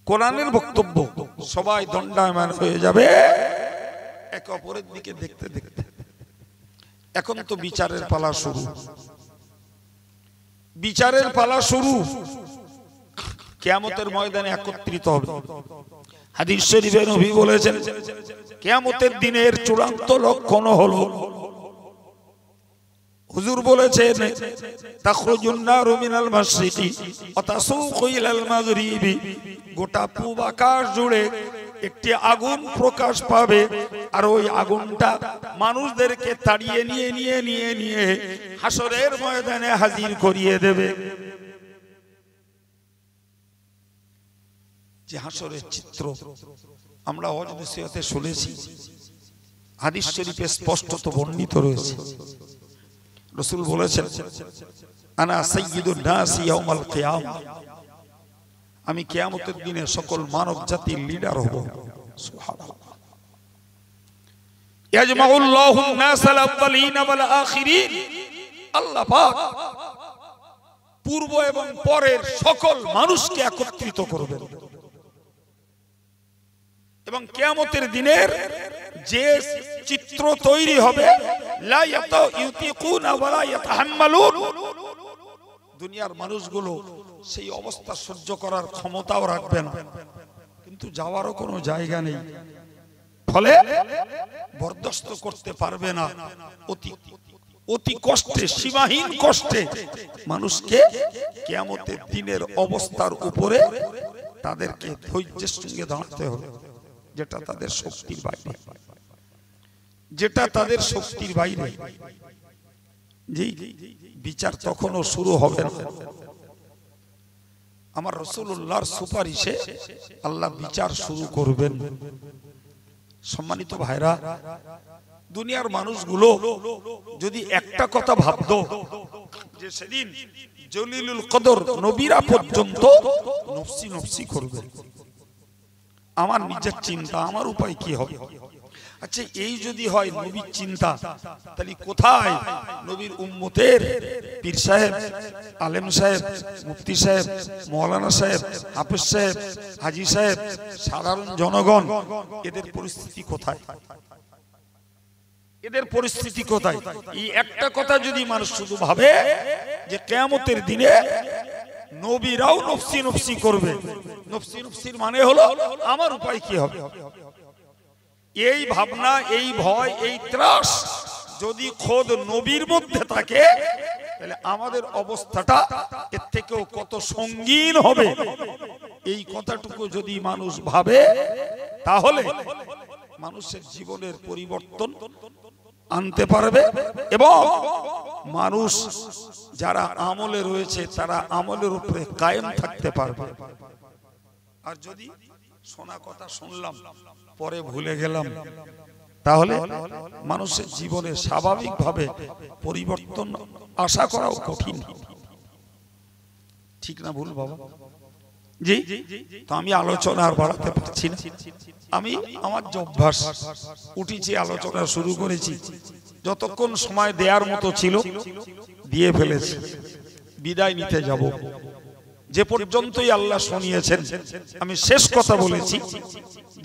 কোরআনের বক্তব্য। সবাই দণ্ডায়মান হয়ে যাবে একে অপরের দিকে দেখতে দেখতে। এখন তো বিচারের পালা শুরু, বিচারের পালা শুরু। কিয়ামতের ময়দানে একত্রিত হবে। হাদিস শরীফে নবী বলেছেন, কিয়ামতের দিনের চূড়ান্ত লক্ষণ হলো, হুজুর বলেছেন, তাখরুজুন নারু মিনাল মাশরিকি ওয়া তাসুকু ইলাল মাগরিবি, গোটা পূব আকাশ জুড়ে একটি আগুন প্রকাশ পাবে, আর ওই আগুনটা মানুষদেরকে তাড়িয়ে নিয়ে নিয়ে নিয়ে নিয়ে হাসরের ময়দানে হাজির করিয়ে দেবে। যে হাসরের চিত্র আমরা ওয়াজ নসিহতে শুনেছি, হাদিস শরীফে স্পষ্টত বর্ণিত রয়েছে। রাসূল বলেছেন, আনা সাইয়্যিদুন নাসি ইয়াউমাল কিয়ামah, আমি কিয়ামতের দিনে সকল মানব জাতির লিডার হব। সুবহানাল্লাহ। ইয়াজমাউল্লাহুন নাসাল আউয়ালিন ওয়াল আখিরিন, আল্লাহ পাক পূর্ব এবং পরের সকল মানুষকে একত্রিত করবেন। এবং কিয়ামতের দিনের যে চিত্র তৈরি হবে, লা ইউতিকুনা ওয়ালা ইয়াতাহাম্মালুন, দুনিয়ার মানুষগুলো সেই অবস্থা সহ্য করার ক্ষমতাও রাখবে না, কিন্তু যাওয়ারও কোনো জায়গা নেই, ফলে বরদাস্ত করতে পারবে না। অতি কষ্টে, সীমাহীন কষ্টে মানুষকে কিয়ামতের দিনের অবস্থার উপরে তাদেরকে ধৈর্যের সঙ্গে দাঁড়াতে হবে, যেটা তাদের শক্তির বাইরে, যেটা তাদের শক্তির বাইরে। জি, বিচার তখনও শুরু হবে না। আমার রাসূলুল্লাহর সুপারিশে আল্লাহ বিচার শুরু করবেন। সম্মানিত ভাইরা, দুনিয়ার মানুষগুলো যদি একটা কথা ভাবতো যে সেদিন জলিলুল কদর নবীরা পর্যন্ত নফসি নফসি করবে, আমার নিজের চিন্তা, আমার উপায় কি হবে। আচ্ছা, এই যদি হয় নবীর চিন্তা, তাহলে কোথায় নবীর উম্মতের পীর সাহেব, আলেম সাহেব, মুফতি সাহেব, মাওলানা সাহেব, হাফেজ সাহেব, হাজী সাহেব, সাধারণ জনগণ, এদের পরিস্থিতি কোথায়? এদের পরিস্থিতি কোথায়? এই একটা কথা যদি মানুষ শুধু ভাবে যে কিয়ামতের দিনে নবীরাও নফসি নফসি করবে, নফসি নফসির মানে হলো আমার উপায় কি হবে, এই ভাবনা, এই ভয়, এই ত্রাস যদি খোদ নবীর মধ্যে থাকে, তাহলে আমাদের অবস্থাটা এর থেকেও কত সঙ্গীন হবে। এই কথাটুকু যদি মানুষ ভাবে, তাহলে মানুষের জীবনের পরিবর্তন আনতে পারবে এবং মানুষ যারা আমলে রয়েছে তারা আমলের উপরে কায়েম থাকতে পারবে। আর যদি শোনা কথা শুনলাম পরে ভুলে গেলাম, তাহলে মানুষের জীবনে স্বাভাবিকভাবে পরিবর্তন আশা করাও কঠিন। ঠিক না ভুল বাবা? জি, তো আমি আলোচনা আর বাড়াতে পারছি না। আমি আমার যে অভ্যাস, উঠেছি, আলোচনা শুরু করেছি, যতক্ষণ সময় দেওয়ার মতো ছিল দিয়ে ফেলেছি। বিদায় নিতে যাব, যে পর্যন্তই আল্লাহ শুনিয়েছেন। আমি শেষ কথা বলেছি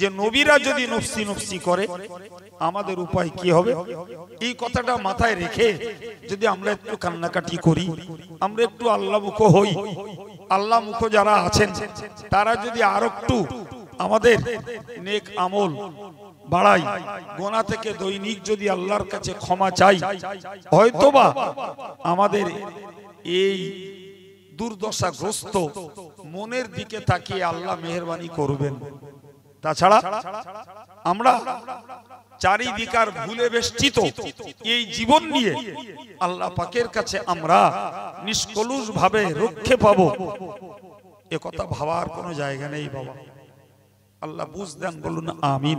যে নবীরা যদি নফসি নফসি করে, আমাদের উপায় কি হবে, এই কথাটা মাথায় রেখে যদি আমরা একটু কান্নাকাটি করি, আমরা একটু আল্লাহ মুখ হই, আল্লাহ মুখ যারা আছেন তারা যদি আর একটু আমাদের নেক আমল বাড়াই, গোনা থেকে দৈনিক যদি আল্লাহর কাছে ক্ষমা চাই, হয়তোবা আমাদের এই দুর্দশাগ্রস্ত মনের দিকে তাকিয়ে আল্লাহ মেহেরবানি করবেন। তাছাড়া আমরা চারিদিকার ভুলে বেষ্টিত এই জীবন নিয়ে আল্লাহ পাকের কাছে আমরা নিষ্কলুষ ভাবে রক্ষে পাবো, এ কথা ভাবার কোনো জায়গা নেই বাবা। আল্লাহ বুঝ দেন, বলুন আমিন।